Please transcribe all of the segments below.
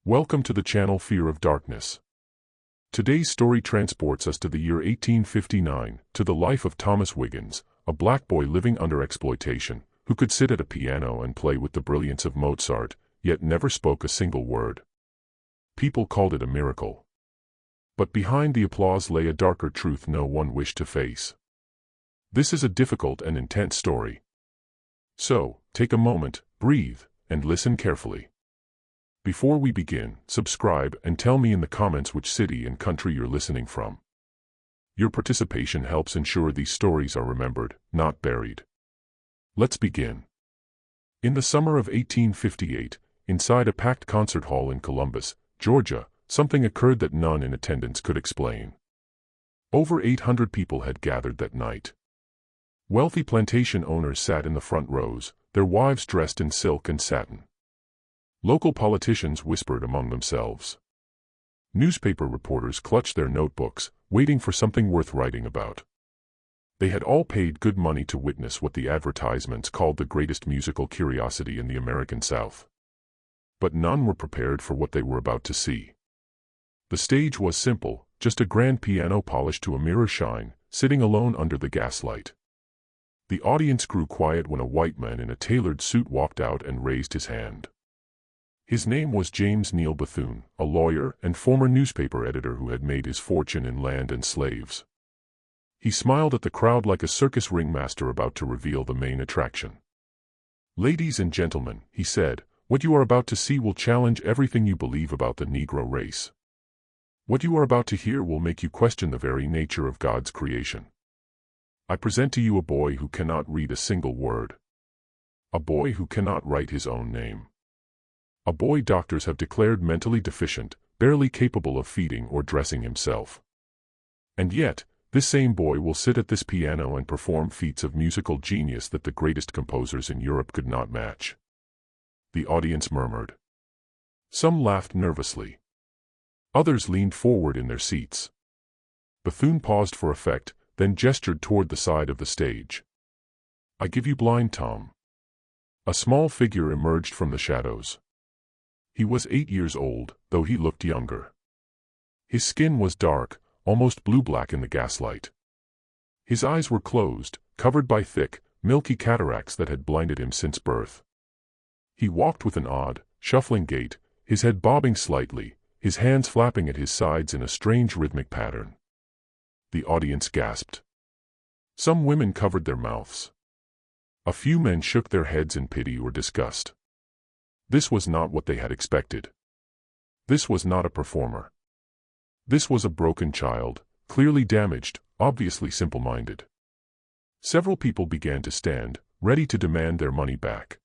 Welcome to the channel Fear of Darkness. Today's story transports us to the year 1859, to the life of Thomas Wiggins, a black boy living under exploitation, who could sit at a piano and play with the brilliance of Mozart, yet never spoke a single word. People called it a miracle. But behind the applause lay a darker truth no one wished to face. This is a difficult and intense story. So, take a moment, breathe, and listen carefully. Before we begin, subscribe and tell me in the comments which city and country you're listening from. Your participation helps ensure these stories are remembered, not buried. Let's begin. In the summer of 1858, inside a packed concert hall in Columbus, Georgia, something occurred that none in attendance could explain. Over 800 people had gathered that night. Wealthy plantation owners sat in the front rows, their wives dressed in silk and satin. Local politicians whispered among themselves. Newspaper reporters clutched their notebooks, waiting for something worth writing about. They had all paid good money to witness what the advertisements called the greatest musical curiosity in the American South. But none were prepared for what they were about to see. The stage was simple, just a grand piano polished to a mirror shine, sitting alone under the gaslight. The audience grew quiet when a white man in a tailored suit walked out and raised his hand. His name was James Neal Bethune, a lawyer and former newspaper editor who had made his fortune in land and slaves. He smiled at the crowd like a circus ringmaster about to reveal the main attraction. "Ladies and gentlemen," he said, "what you are about to see will challenge everything you believe about the Negro race. What you are about to hear will make you question the very nature of God's creation. I present to you a boy who cannot read a single word. A boy who cannot write his own name. A boy doctors have declared mentally deficient, barely capable of feeding or dressing himself. And yet, this same boy will sit at this piano and perform feats of musical genius that the greatest composers in Europe could not match." The audience murmured. Some laughed nervously. Others leaned forward in their seats. Bethune paused for effect, then gestured toward the side of the stage. "I give you Blind Tom." A small figure emerged from the shadows. He was 8 years old, though he looked younger. His skin was dark, almost blue-black in the gaslight. His eyes were closed, covered by thick, milky cataracts that had blinded him since birth. He walked with an odd, shuffling gait, his head bobbing slightly, his hands flapping at his sides in a strange rhythmic pattern. The audience gasped. Some women covered their mouths. A few men shook their heads in pity or disgust. This was not what they had expected. This was not a performer. This was a broken child, clearly damaged, obviously simple-minded. Several people began to stand, ready to demand their money back.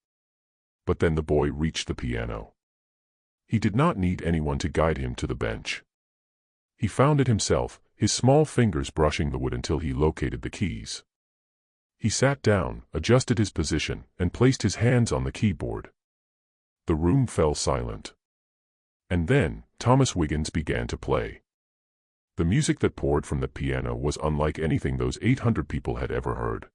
But then the boy reached the piano. He did not need anyone to guide him to the bench. He found it himself, his small fingers brushing the wood until he located the keys. He sat down, adjusted his position, and placed his hands on the keyboard. The room fell silent. And then, Thomas Wiggins began to play. The music that poured from the piano was unlike anything those 800 people had ever heard.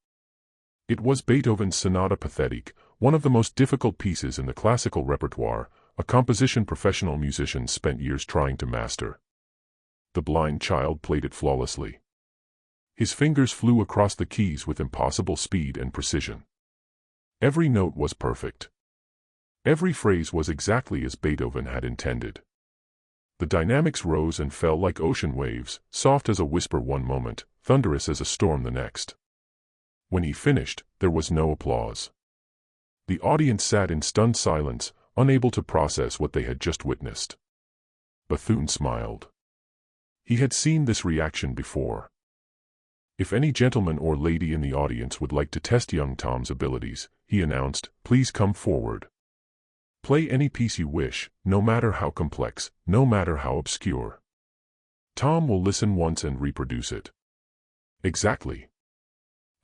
It was Beethoven's Sonata Pathetique, one of the most difficult pieces in the classical repertoire, a composition professional musicians spent years trying to master. The blind child played it flawlessly. His fingers flew across the keys with impossible speed and precision. Every note was perfect. Every phrase was exactly as Beethoven had intended. The dynamics rose and fell like ocean waves, soft as a whisper one moment, thunderous as a storm the next. When he finished, there was no applause. The audience sat in stunned silence, unable to process what they had just witnessed. Bethune smiled. He had seen this reaction before. "If any gentleman or lady in the audience would like to test young Tom's abilities," he announced, "please come forward. Play any piece you wish, no matter how complex, no matter how obscure. Tom will listen once and reproduce it." "Exactly."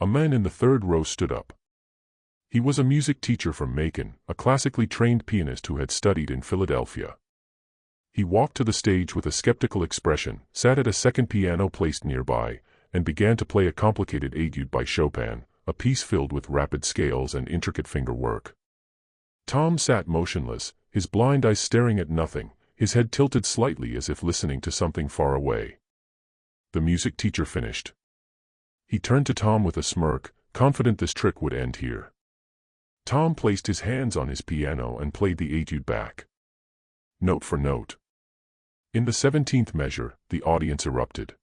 A man in the third row stood up. He was a music teacher from Macon, a classically trained pianist who had studied in Philadelphia. He walked to the stage with a skeptical expression, sat at a second piano placed nearby, and began to play a complicated etude by Chopin, a piece filled with rapid scales and intricate finger work. Tom sat motionless, his blind eyes staring at nothing, his head tilted slightly as if listening to something far away. The music teacher finished. He turned to Tom with a smirk, confident this trick would end here. Tom placed his hands on his piano and played the etude back, note for note. In the 17th measure, the audience erupted.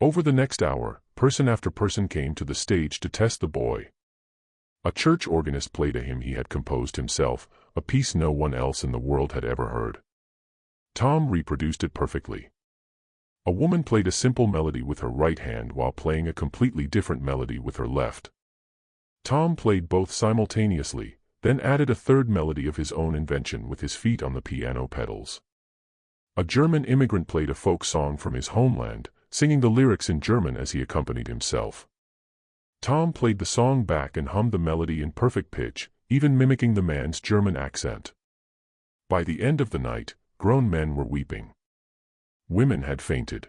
Over the next hour, person after person came to the stage to test the boy. A church organist played a hymn he had composed himself, a piece no one else in the world had ever heard. Tom reproduced it perfectly. A woman played a simple melody with her right hand while playing a completely different melody with her left. Tom played both simultaneously, then added a third melody of his own invention with his feet on the piano pedals. A German immigrant played a folk song from his homeland, singing the lyrics in German as he accompanied himself. Tom played the song back and hummed the melody in perfect pitch, even mimicking the man's German accent. By the end of the night, grown men were weeping. Women had fainted.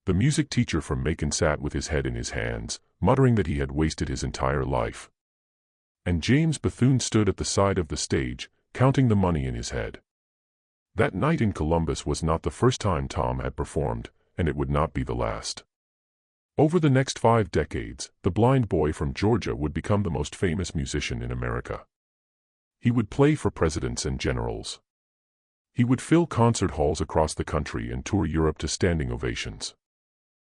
The music teacher from Macon sat with his head in his hands, muttering that he had wasted his entire life. And James Bethune stood at the side of the stage, counting the money in his head. That night in Columbus was not the first time Tom had performed, and it would not be the last. Over the next 5 decades, the blind boy from Georgia would become the most famous musician in America. He would play for presidents and generals. He would fill concert halls across the country and tour Europe to standing ovations.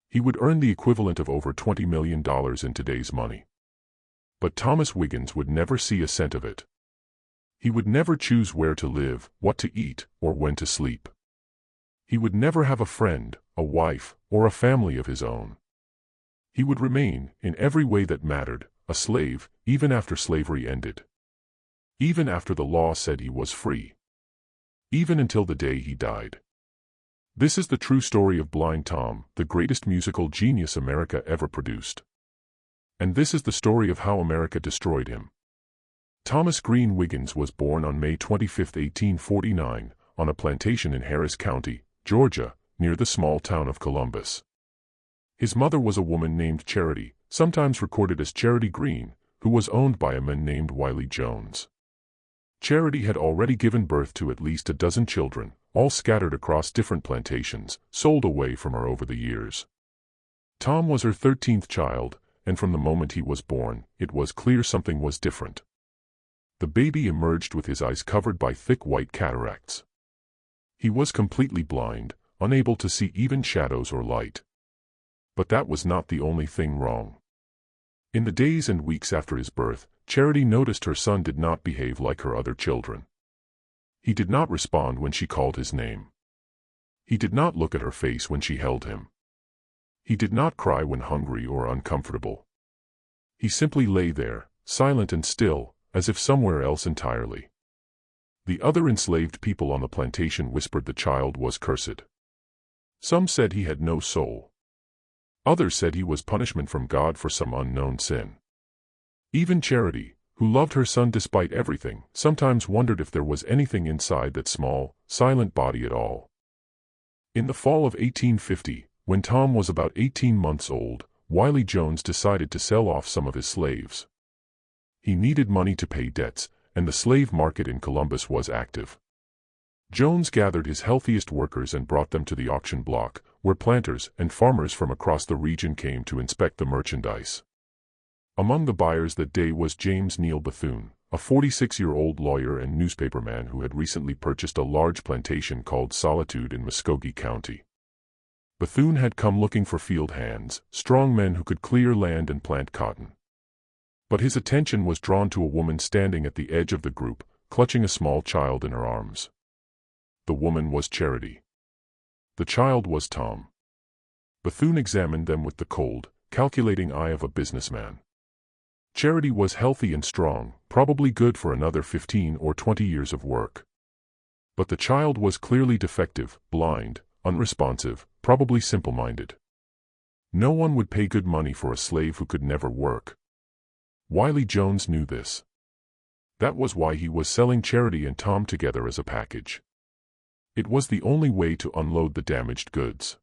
He would earn the equivalent of over $20 million in today's money. But Thomas Wiggins would never see a cent of it. He would never choose where to live, what to eat, or when to sleep. He would never have a friend, a wife, or a family of his own. He would remain, in every way that mattered, a slave, even after slavery ended. Even after the law said he was free. Even until the day he died. This is the true story of Blind Tom, the greatest musical genius America ever produced. And this is the story of how America destroyed him. Thomas Green Wiggins was born on May 25, 1849, on a plantation in Harris County, Georgia, near the small town of Columbus. His mother was a woman named Charity, sometimes recorded as Charity Green, who was owned by a man named Wiley Jones. Charity had already given birth to at least a dozen children, all scattered across different plantations, sold away from her over the years. Tom was her 13th child, and from the moment he was born, it was clear something was different. The baby emerged with his eyes covered by thick white cataracts. He was completely blind, unable to see even shadows or light. But that was not the only thing wrong. In the days and weeks after his birth, Charity noticed her son did not behave like her other children. He did not respond when she called his name. He did not look at her face when she held him. He did not cry when hungry or uncomfortable. He simply lay there, silent and still, as if somewhere else entirely. The other enslaved people on the plantation whispered the child was cursed. Some said he had no soul. Others said he was punishment from God for some unknown sin. Even Charity, who loved her son despite everything, sometimes wondered if there was anything inside that small, silent body at all. In the fall of 1850, when Tom was about 18 months old, Wiley Jones decided to sell off some of his slaves. He needed money to pay debts, and the slave market in Columbus was active. Jones gathered his healthiest workers and brought them to the auction block, where planters and farmers from across the region came to inspect the merchandise. Among the buyers that day was James Neal Bethune, a 46-year-old lawyer and newspaperman who had recently purchased a large plantation called Solitude in Muskogee County. Bethune had come looking for field hands, strong men who could clear land and plant cotton. But his attention was drawn to a woman standing at the edge of the group, clutching a small child in her arms. The woman was Charity. The child was Tom. Bethune examined them with the cold, calculating eye of a businessman. Charity was healthy and strong, probably good for another 15 or 20 years of work. But the child was clearly defective, blind, unresponsive, probably simple-minded. No one would pay good money for a slave who could never work. Wiley Jones knew this. That was why he was selling Charity and Tom together as a package. It was the only way to unload the damaged goods.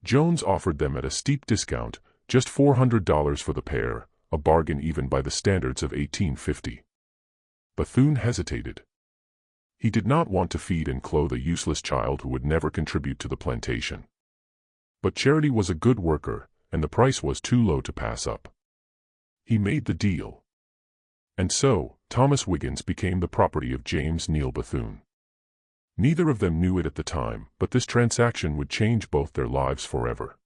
Jones offered them at a steep discount, just $400 for the pair, a bargain even by the standards of 1850. Bethune hesitated. He did not want to feed and clothe a useless child who would never contribute to the plantation. But Charity was a good worker, and the price was too low to pass up. He made the deal. And so, Thomas Wiggins became the property of James Neal Bethune. Neither of them knew it at the time, but this transaction would change both their lives forever.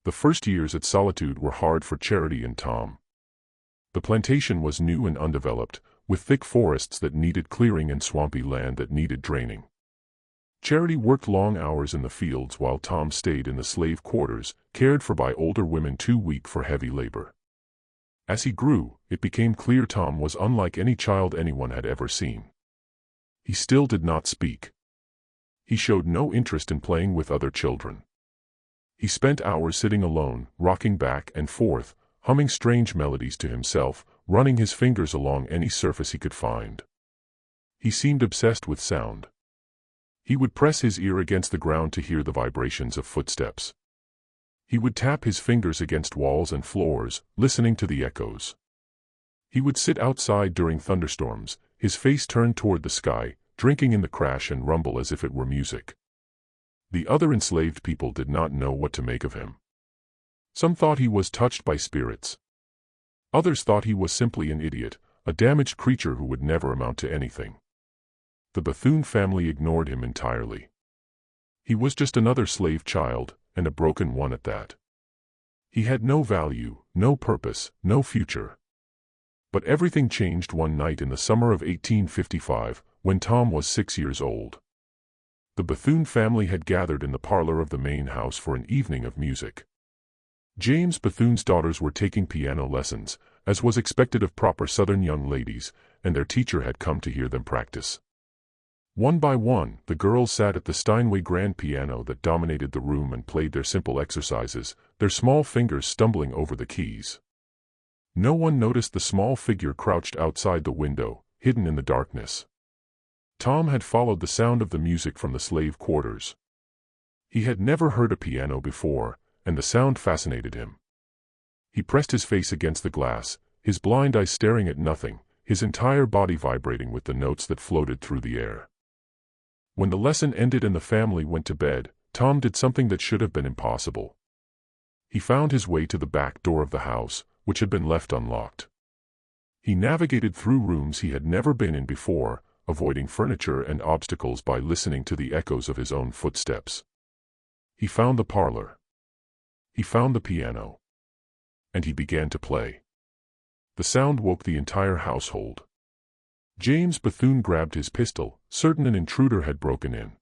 The first years at Solitude were hard for Charity and Tom. The plantation was new and undeveloped, with thick forests that needed clearing and swampy land that needed draining. Charity worked long hours in the fields while Tom stayed in the slave quarters, cared for by older women too weak for heavy labor. As he grew, it became clear Tom was unlike any child anyone had ever seen. He still did not speak. He showed no interest in playing with other children. He spent hours sitting alone, rocking back and forth, humming strange melodies to himself, running his fingers along any surface he could find. He seemed obsessed with sound. He would press his ear against the ground to hear the vibrations of footsteps. He would tap his fingers against walls and floors, listening to the echoes. He would sit outside during thunderstorms, his face turned toward the sky, drinking in the crash and rumble as if it were music. The other enslaved people did not know what to make of him. Some thought he was touched by spirits. Others thought he was simply an idiot, a damaged creature who would never amount to anything. The Bethune family ignored him entirely. He was just another slave child, and a broken one at that. He had no value, no purpose, no future. But everything changed one night in the summer of 1855, when Tom was 6 years old. The Bethune family had gathered in the parlor of the main house for an evening of music. James Bethune's daughters were taking piano lessons, as was expected of proper Southern young ladies, and their teacher had come to hear them practice. One by one, the girls sat at the Steinway grand piano that dominated the room and played their simple exercises, their small fingers stumbling over the keys. No one noticed the small figure crouched outside the window, hidden in the darkness. Tom had followed the sound of the music from the slave quarters. He had never heard a piano before, and the sound fascinated him. He pressed his face against the glass, his blind eyes staring at nothing, his entire body vibrating with the notes that floated through the air. When the lesson ended and the family went to bed, Tom did something that should have been impossible. He found his way to the back door of the house, which had been left unlocked. He navigated through rooms he had never been in before, avoiding furniture and obstacles by listening to the echoes of his own footsteps. He found the parlor. He found the piano. And he began to play. The sound woke the entire household. James Bethune grabbed his pistol, certain an intruder had broken in.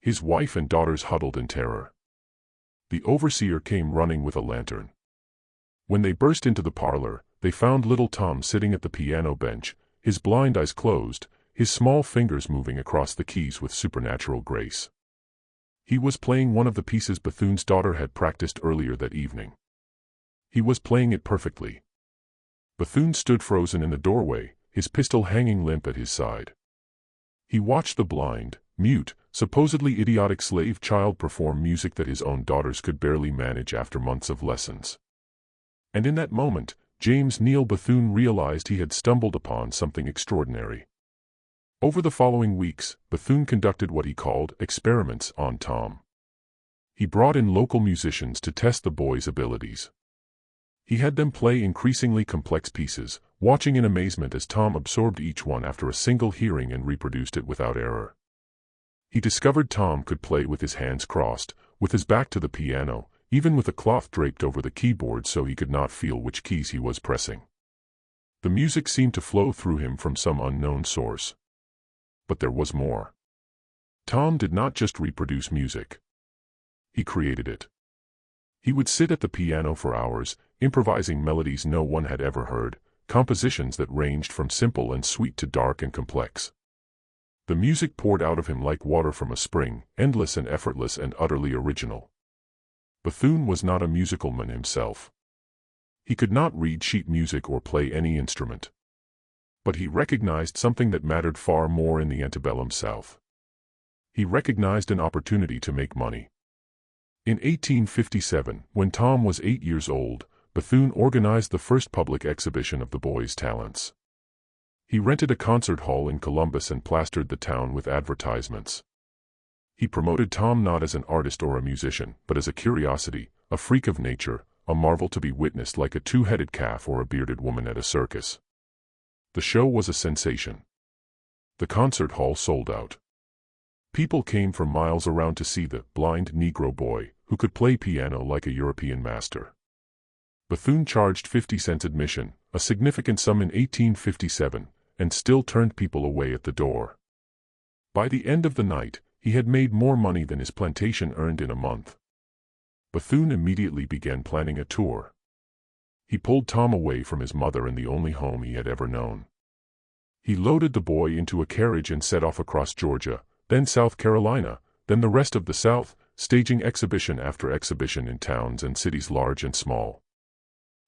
His wife and daughters huddled in terror. The overseer came running with a lantern. When they burst into the parlor, they found little Tom sitting at the piano bench, his blind eyes closed, his small fingers moving across the keys with supernatural grace. He was playing one of the pieces Bethune's daughter had practiced earlier that evening. He was playing it perfectly. Bethune stood frozen in the doorway, his pistol hanging limp at his side. He watched the blind, mute, supposedly idiotic slave child perform music that his own daughters could barely manage after months of lessons. And in that moment, James Neal Bethune realized he had stumbled upon something extraordinary. Over the following weeks, Bethune conducted what he called experiments on Tom. He brought in local musicians to test the boy's abilities. He had them play increasingly complex pieces, watching in amazement as Tom absorbed each one after a single hearing and reproduced it without error. He discovered Tom could play with his hands crossed, with his back to the piano, even with a cloth draped over the keyboard so he could not feel which keys he was pressing. The music seemed to flow through him from some unknown source. But there was more. Tom did not just reproduce music. He created it. He would sit at the piano for hours, improvising melodies no one had ever heard, compositions that ranged from simple and sweet to dark and complex. The music poured out of him like water from a spring, endless and effortless and utterly original. Bethune was not a musical man himself. He could not read sheet music or play any instrument. But he recognized something that mattered far more in the antebellum South. He recognized an opportunity to make money. In 1857, when Tom was 8 years old, Bethune organized the first public exhibition of the boy's talents. He rented a concert hall in Columbus and plastered the town with advertisements. He promoted Tom not as an artist or a musician, but as a curiosity, a freak of nature, a marvel to be witnessed like a two-headed calf or a bearded woman at a circus. The show was a sensation. The concert hall sold out. People came from miles around to see the blind Negro boy, who could play piano like a European master. Bethune charged 50 cents admission, a significant sum in 1857, and still turned people away at the door. By the end of the night, he had made more money than his plantation earned in a month. Bethune immediately began planning a tour. He pulled Tom away from his mother and the only home he had ever known. He loaded the boy into a carriage and set off across Georgia, then South Carolina, then the rest of the South, staging exhibition after exhibition in towns and cities large and small.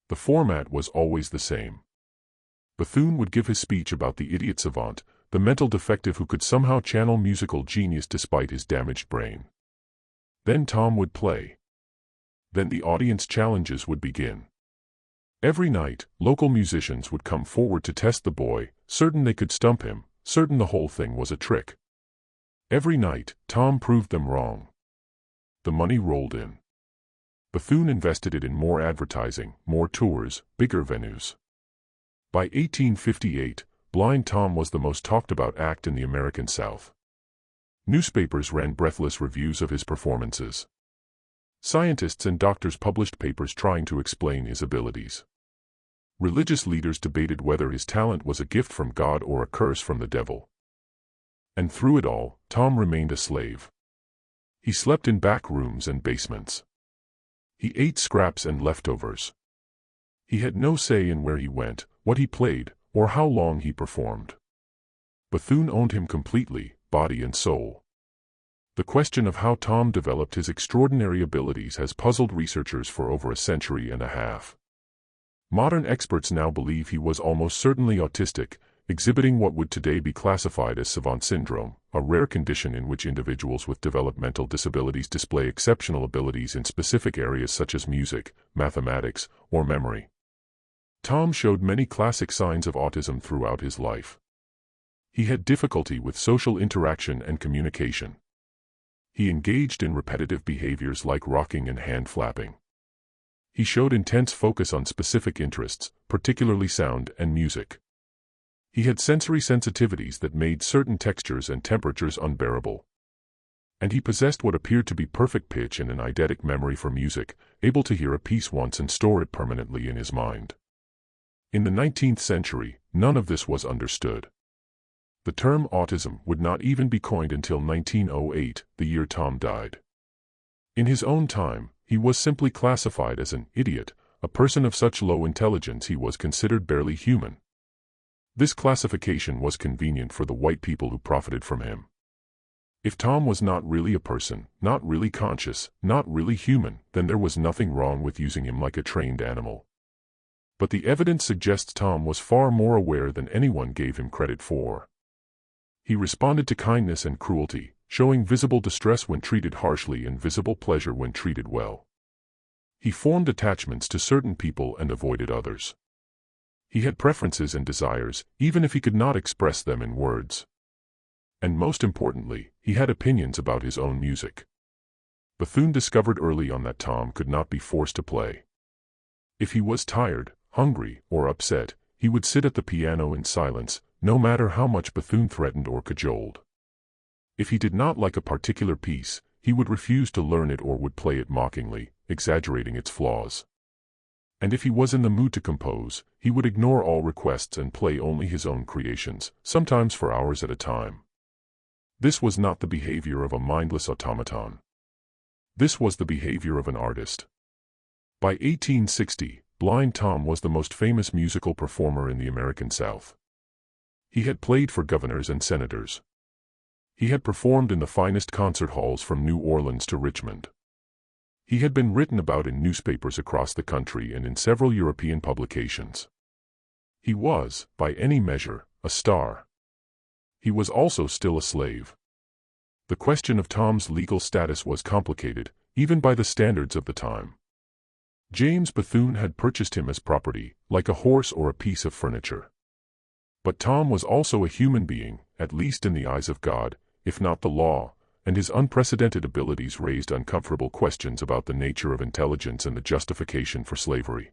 The format was always the same. Bethune would give his speech about the idiot savant, the mental defective who could somehow channel musical genius despite his damaged brain. Then Tom would play. Then the audience challenges would begin. Every night, local musicians would come forward to test the boy, certain they could stump him, certain the whole thing was a trick. Every night, Tom proved them wrong. The money rolled in. Bethune invested it in more advertising, more tours, bigger venues. By 1858, Blind Tom was the most talked-about act in the American South. Newspapers ran breathless reviews of his performances. Scientists and doctors published papers trying to explain his abilities. Religious leaders debated whether his talent was a gift from God or a curse from the devil. And through it all, Tom remained a slave. He slept in back rooms and basements. He ate scraps and leftovers. He had no say in where he went, what he played, or how long he performed. Bethune owned him completely, body and soul. The question of how Tom developed his extraordinary abilities has puzzled researchers for over a century and a half. Modern experts now believe he was almost certainly autistic, exhibiting what would today be classified as savant syndrome, a rare condition in which individuals with developmental disabilities display exceptional abilities in specific areas such as music, mathematics, or memory. Tom showed many classic signs of autism throughout his life. He had difficulty with social interaction and communication. He engaged in repetitive behaviors like rocking and hand flapping. He showed intense focus on specific interests, particularly sound and music. He had sensory sensitivities that made certain textures and temperatures unbearable. And he possessed what appeared to be perfect pitch and an eidetic memory for music, able to hear a piece once and store it permanently in his mind. In the 19th century, none of this was understood. The term autism would not even be coined until 1908, the year Tom died. In his own time, he was simply classified as an idiot, a person of such low intelligence he was considered barely human. This classification was convenient for the white people who profited from him. If Tom was not really a person, not really conscious, not really human, then there was nothing wrong with using him like a trained animal. But the evidence suggests Tom was far more aware than anyone gave him credit for. He responded to kindness and cruelty, showing visible distress when treated harshly and visible pleasure when treated well. He formed attachments to certain people and avoided others. He had preferences and desires, even if he could not express them in words. And most importantly, he had opinions about his own music. Bethune discovered early on that Tom could not be forced to play. If he was tired, hungry, or upset, he would sit at the piano in silence, no matter how much Bethune threatened or cajoled. If he did not like a particular piece, he would refuse to learn it or would play it mockingly, exaggerating its flaws. And if he was in the mood to compose, he would ignore all requests and play only his own creations, sometimes for hours at a time. This was not the behavior of a mindless automaton. This was the behavior of an artist. By 1860, Blind Tom was the most famous musical performer in the American South. He had played for governors and senators. He had performed in the finest concert halls from New Orleans to Richmond. He had been written about in newspapers across the country and in several European publications. He was, by any measure, a star. He was also still a slave. The question of Tom's legal status was complicated, even by the standards of the time. James Bethune had purchased him as property, like a horse or a piece of furniture. But Tom was also a human being, at least in the eyes of God, if not the law, and his unprecedented abilities raised uncomfortable questions about the nature of intelligence and the justification for slavery.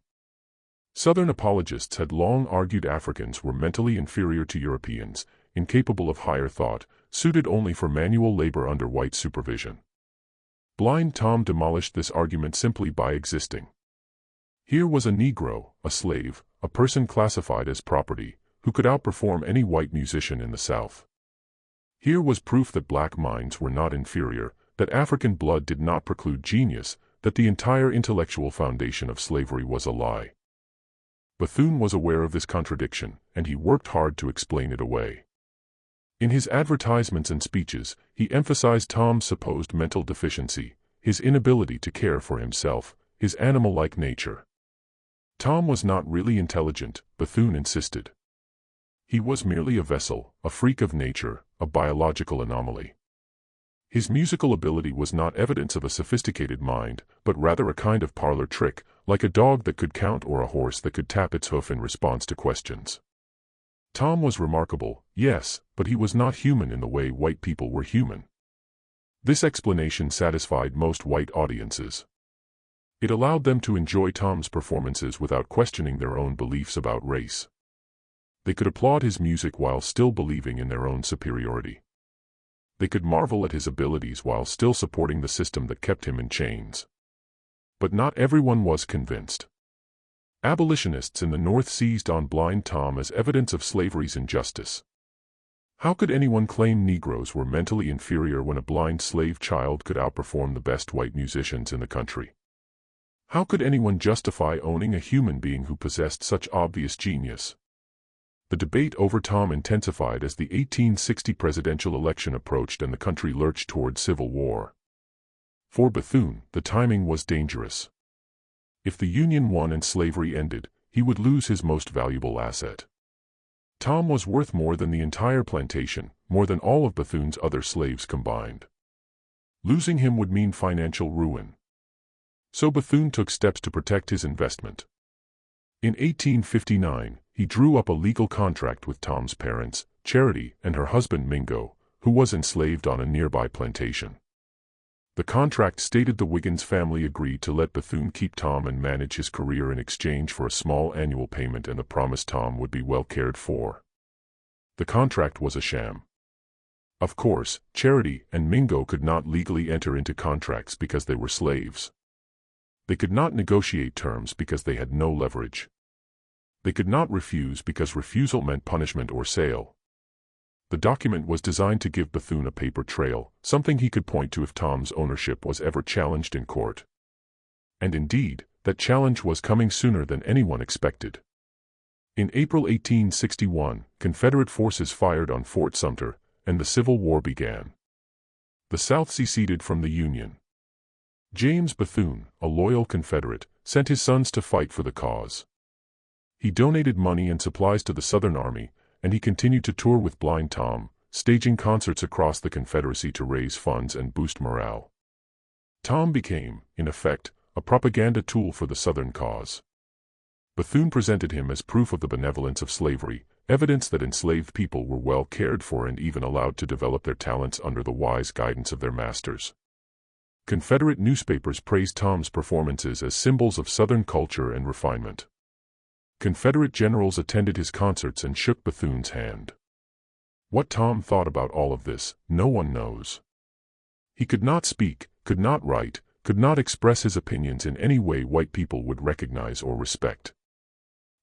Southern apologists had long argued Africans were mentally inferior to Europeans, incapable of higher thought, suited only for manual labor under white supervision. Blind Tom demolished this argument simply by existing. Here was a Negro, a slave, a person classified as property, who could outperform any white musician in the South. Here was proof that black minds were not inferior, that African blood did not preclude genius, that the entire intellectual foundation of slavery was a lie. Bethune was aware of this contradiction, and he worked hard to explain it away. In his advertisements and speeches, he emphasized Tom's supposed mental deficiency, his inability to care for himself, his animal-like nature. Tom was not really intelligent, Bethune insisted. He was merely a vessel, a freak of nature, a biological anomaly. His musical ability was not evidence of a sophisticated mind, but rather a kind of parlor trick, like a dog that could count or a horse that could tap its hoof in response to questions. Tom was remarkable, yes, but he was not human in the way white people were human. This explanation satisfied most white audiences. It allowed them to enjoy Tom's performances without questioning their own beliefs about race. They could applaud his music while still believing in their own superiority. They could marvel at his abilities while still supporting the system that kept him in chains. But not everyone was convinced. Abolitionists in the North seized on Blind Tom as evidence of slavery's injustice. How could anyone claim Negroes were mentally inferior when a blind slave child could outperform the best white musicians in the country? How could anyone justify owning a human being who possessed such obvious genius? The debate over Tom intensified as the 1860 presidential election approached and the country lurched toward civil war. For Bethune, the timing was dangerous. If the Union won and slavery ended, he would lose his most valuable asset. Tom was worth more than the entire plantation, more than all of Bethune's other slaves combined. Losing him would mean financial ruin. So Bethune took steps to protect his investment. In 1859, he drew up a legal contract with Tom's parents, Charity, and her husband Mingo, who was enslaved on a nearby plantation. The contract stated the Wiggins family agreed to let Bethune keep Tom and manage his career in exchange for a small annual payment and the promise Tom would be well cared for. The contract was a sham. Of course, Charity and Mingo could not legally enter into contracts because they were slaves. They could not negotiate terms because they had no leverage. They could not refuse because refusal meant punishment or sale. The document was designed to give Bethune a paper trail, something he could point to if Tom's ownership was ever challenged in court. And indeed, that challenge was coming sooner than anyone expected. In April 1861, Confederate forces fired on Fort Sumter, and the Civil War began. The South seceded from the Union. James Bethune, a loyal Confederate, sent his sons to fight for the cause. He donated money and supplies to the Southern Army, and he continued to tour with Blind Tom, staging concerts across the Confederacy to raise funds and boost morale. Tom became, in effect, a propaganda tool for the Southern cause. Bethune presented him as proof of the benevolence of slavery, evidence that enslaved people were well cared for and even allowed to develop their talents under the wise guidance of their masters. Confederate newspapers praised Tom's performances as symbols of Southern culture and refinement. Confederate generals attended his concerts and shook Bethune's hand. What Tom thought about all of this, no one knows. He could not speak, could not write, could not express his opinions in any way white people would recognize or respect.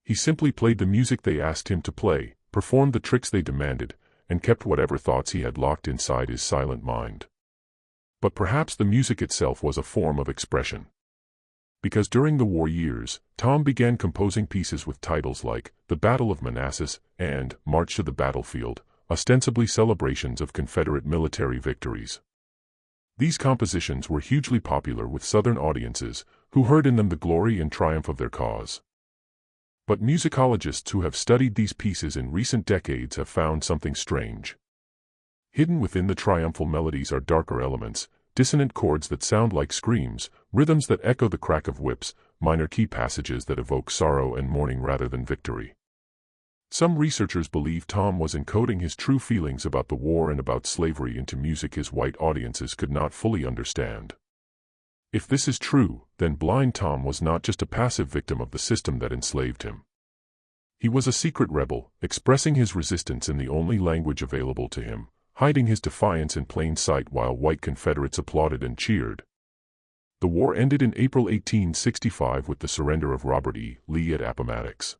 He simply played the music they asked him to play, performed the tricks they demanded, and kept whatever thoughts he had locked inside his silent mind. But perhaps the music itself was a form of expression. Because during the war years, Tom began composing pieces with titles like The Battle of Manassas and March to the Battlefield, ostensibly celebrations of Confederate military victories. These compositions were hugely popular with Southern audiences, who heard in them the glory and triumph of their cause. But musicologists who have studied these pieces in recent decades have found something strange. Hidden within the triumphal melodies are darker elements, dissonant chords that sound like screams, rhythms that echo the crack of whips, minor key passages that evoke sorrow and mourning rather than victory. Some researchers believe Tom was encoding his true feelings about the war and about slavery into music his white audiences could not fully understand. If this is true, then Blind Tom was not just a passive victim of the system that enslaved him. He was a secret rebel, expressing his resistance in the only language available to him, hiding his defiance in plain sight while white Confederates applauded and cheered. The war ended in April 1865 with the surrender of Robert E. Lee at Appomattox.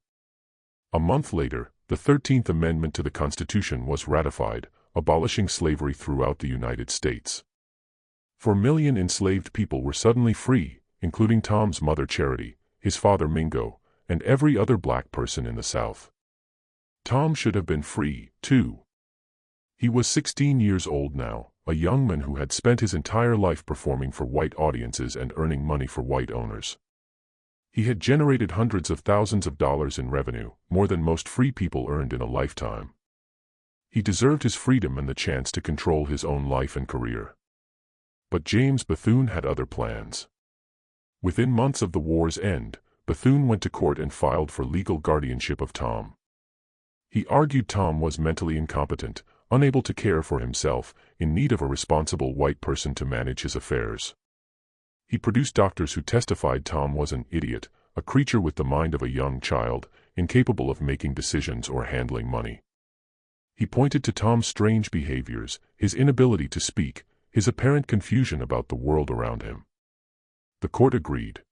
A month later, the 13th Amendment to the Constitution was ratified, abolishing slavery throughout the United States. 4 million enslaved people were suddenly free, including Tom's mother Charity, his father Mingo, and every other black person in the South. Tom should have been free, too. He was 16 years old now, a young man who had spent his entire life performing for white audiences and earning money for white owners. He had generated hundreds of thousands of dollars in revenue, more than most free people earned in a lifetime. He deserved his freedom and the chance to control his own life and career. But James Bethune had other plans. Within months of the war's end, Bethune went to court and filed for legal guardianship of Tom. He argued Tom was mentally incompetent, unable to care for himself, in need of a responsible white person to manage his affairs. He produced doctors who testified Tom was an idiot, a creature with the mind of a young child, incapable of making decisions or handling money. He pointed to Tom's strange behaviors, his inability to speak, his apparent confusion about the world around him. The court agreed.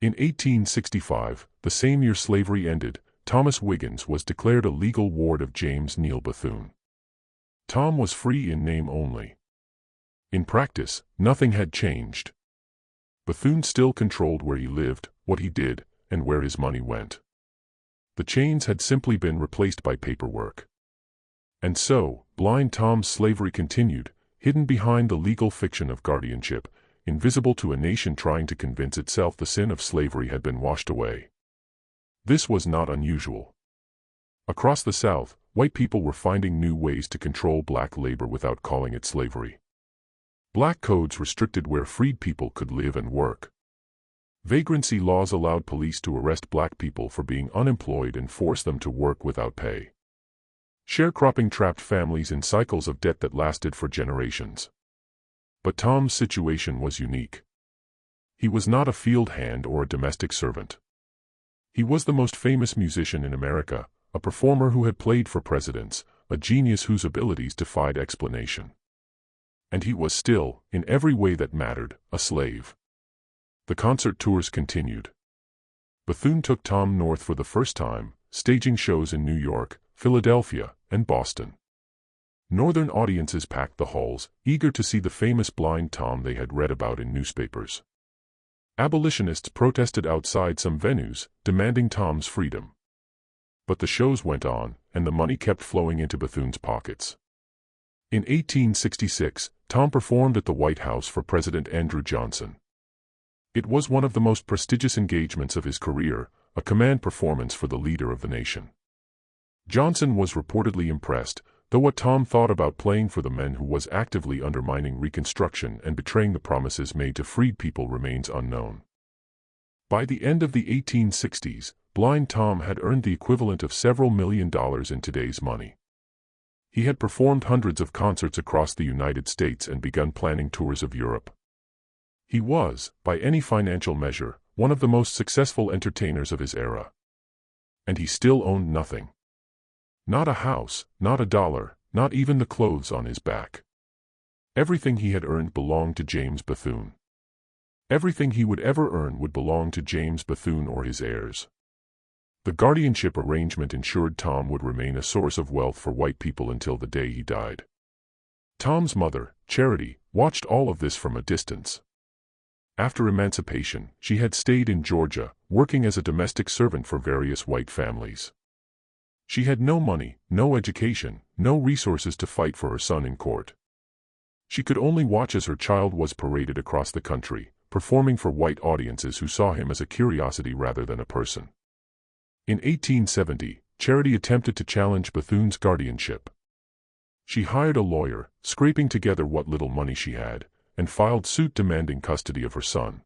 In 1865, the same year slavery ended, Thomas Wiggins was declared a legal ward of James Neal Bethune. Tom was free in name only. In practice, nothing had changed. Bethune still controlled where he lived, what he did, and where his money went. The chains had simply been replaced by paperwork. And so, Blind Tom's slavery continued, hidden behind the legal fiction of guardianship, invisible to a nation trying to convince itself the sin of slavery had been washed away. This was not unusual. Across the South, white people were finding new ways to control black labor without calling it slavery. Black codes restricted where freed people could live and work. Vagrancy laws allowed police to arrest black people for being unemployed and force them to work without pay. Sharecropping trapped families in cycles of debt that lasted for generations. But Tom's situation was unique. He was not a field hand or a domestic servant. He was the most famous musician in America, a performer who had played for presidents, a genius whose abilities defied explanation. And he was still, in every way that mattered, a slave. The concert tours continued. Bethune took Tom north for the first time, staging shows in New York, Philadelphia, and Boston. Northern audiences packed the halls, eager to see the famous Blind Tom they had read about in newspapers. Abolitionists protested outside some venues, demanding Tom's freedom. But the shows went on, and the money kept flowing into Bethune's pockets. In 1866, Tom performed at the White House for President Andrew Johnson. It was one of the most prestigious engagements of his career, a command performance for the leader of the nation. Johnson was reportedly impressed, though what Tom thought about playing for the man who was actively undermining Reconstruction and betraying the promises made to freed people remains unknown. By the end of the 1860s, Blind Tom had earned the equivalent of several $1 million in today's money. He had performed hundreds of concerts across the United States and begun planning tours of Europe. He was, by any financial measure, one of the most successful entertainers of his era. And he still owned nothing. Not a house, not a dollar, not even the clothes on his back. Everything he had earned belonged to James Bethune. Everything he would ever earn would belong to James Bethune or his heirs. The guardianship arrangement ensured Tom would remain a source of wealth for white people until the day he died. Tom's mother, Charity, watched all of this from a distance. After emancipation, she had stayed in Georgia, working as a domestic servant for various white families. She had no money, no education, no resources to fight for her son in court. She could only watch as her child was paraded across the country, performing for white audiences who saw him as a curiosity rather than a person. In 1870, Charity attempted to challenge Bethune's guardianship. She hired a lawyer, scraping together what little money she had, and filed suit demanding custody of her son.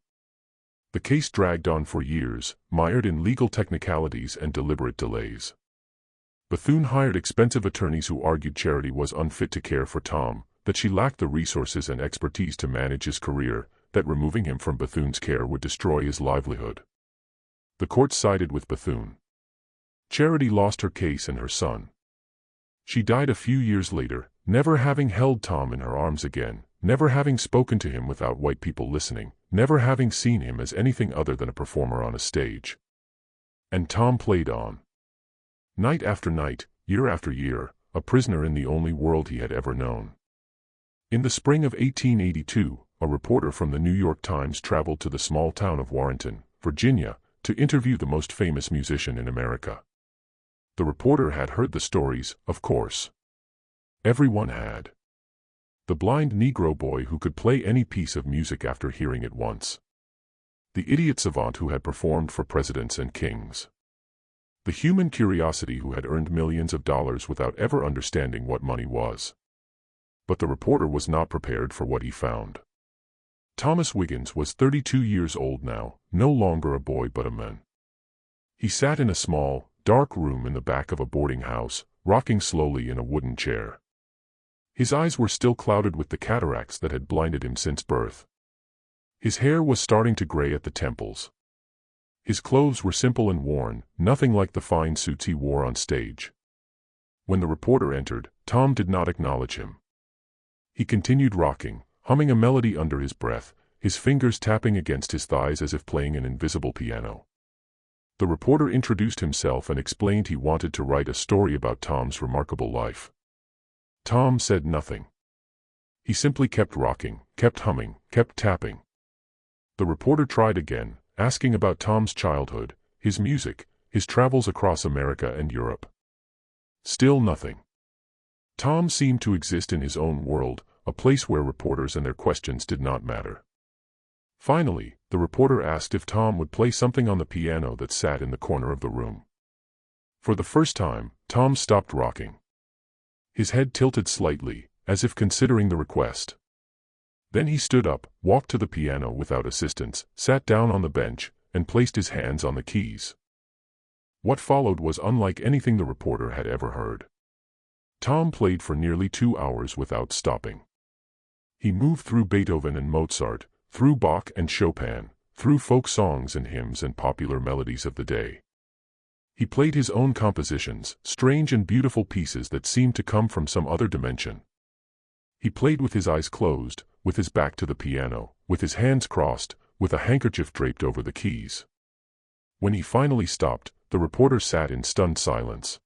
The case dragged on for years, mired in legal technicalities and deliberate delays. Bethune hired expensive attorneys who argued Charity was unfit to care for Tom, that she lacked the resources and expertise to manage his career, that removing him from Bethune's care would destroy his livelihood. The court sided with Bethune. Charity lost her case and her son. She died a few years later, never having held Tom in her arms again, never having spoken to him without white people listening, never having seen him as anything other than a performer on a stage. And Tom played on. Night after night, year after year, a prisoner in the only world he had ever known. In the spring of 1882, a reporter from the New York Times traveled to the small town of Warrenton, Virginia, to interview the most famous musician in America. The reporter had heard the stories, of course. Everyone had. The blind Negro boy who could play any piece of music after hearing it once. The idiot savant who had performed for presidents and kings. The human curiosity who had earned millions of dollars without ever understanding what money was. But the reporter was not prepared for what he found. Thomas Wiggins was 32 years old now, no longer a boy but a man. He sat in a small, dark room in the back of a boarding house, rocking slowly in a wooden chair. His eyes were still clouded with the cataracts that had blinded him since birth. His hair was starting to gray at the temples. His clothes were simple and worn, nothing like the fine suits he wore on stage. When the reporter entered, Tom did not acknowledge him. He continued rocking, humming a melody under his breath, his fingers tapping against his thighs as if playing an invisible piano. The reporter introduced himself and explained he wanted to write a story about Tom's remarkable life. Tom said nothing. He simply kept rocking, kept humming, kept tapping. The reporter tried again, asking about Tom's childhood, his music, his travels across America and Europe. Still nothing. Tom seemed to exist in his own world, a place where reporters and their questions did not matter. Finally, the reporter asked if Tom would play something on the piano that sat in the corner of the room. For the first time, Tom stopped rocking. His head tilted slightly, as if considering the request. Then he stood up, walked to the piano without assistance, sat down on the bench, and placed his hands on the keys. What followed was unlike anything the reporter had ever heard. Tom played for nearly 2 hours without stopping. He moved through Beethoven and Mozart, through Bach and Chopin, through folk songs and hymns and popular melodies of the day. He played his own compositions, strange and beautiful pieces that seemed to come from some other dimension. He played with his eyes closed, with his back to the piano, with his hands crossed, with a handkerchief draped over the keys. When he finally stopped, the reporter sat in stunned silence.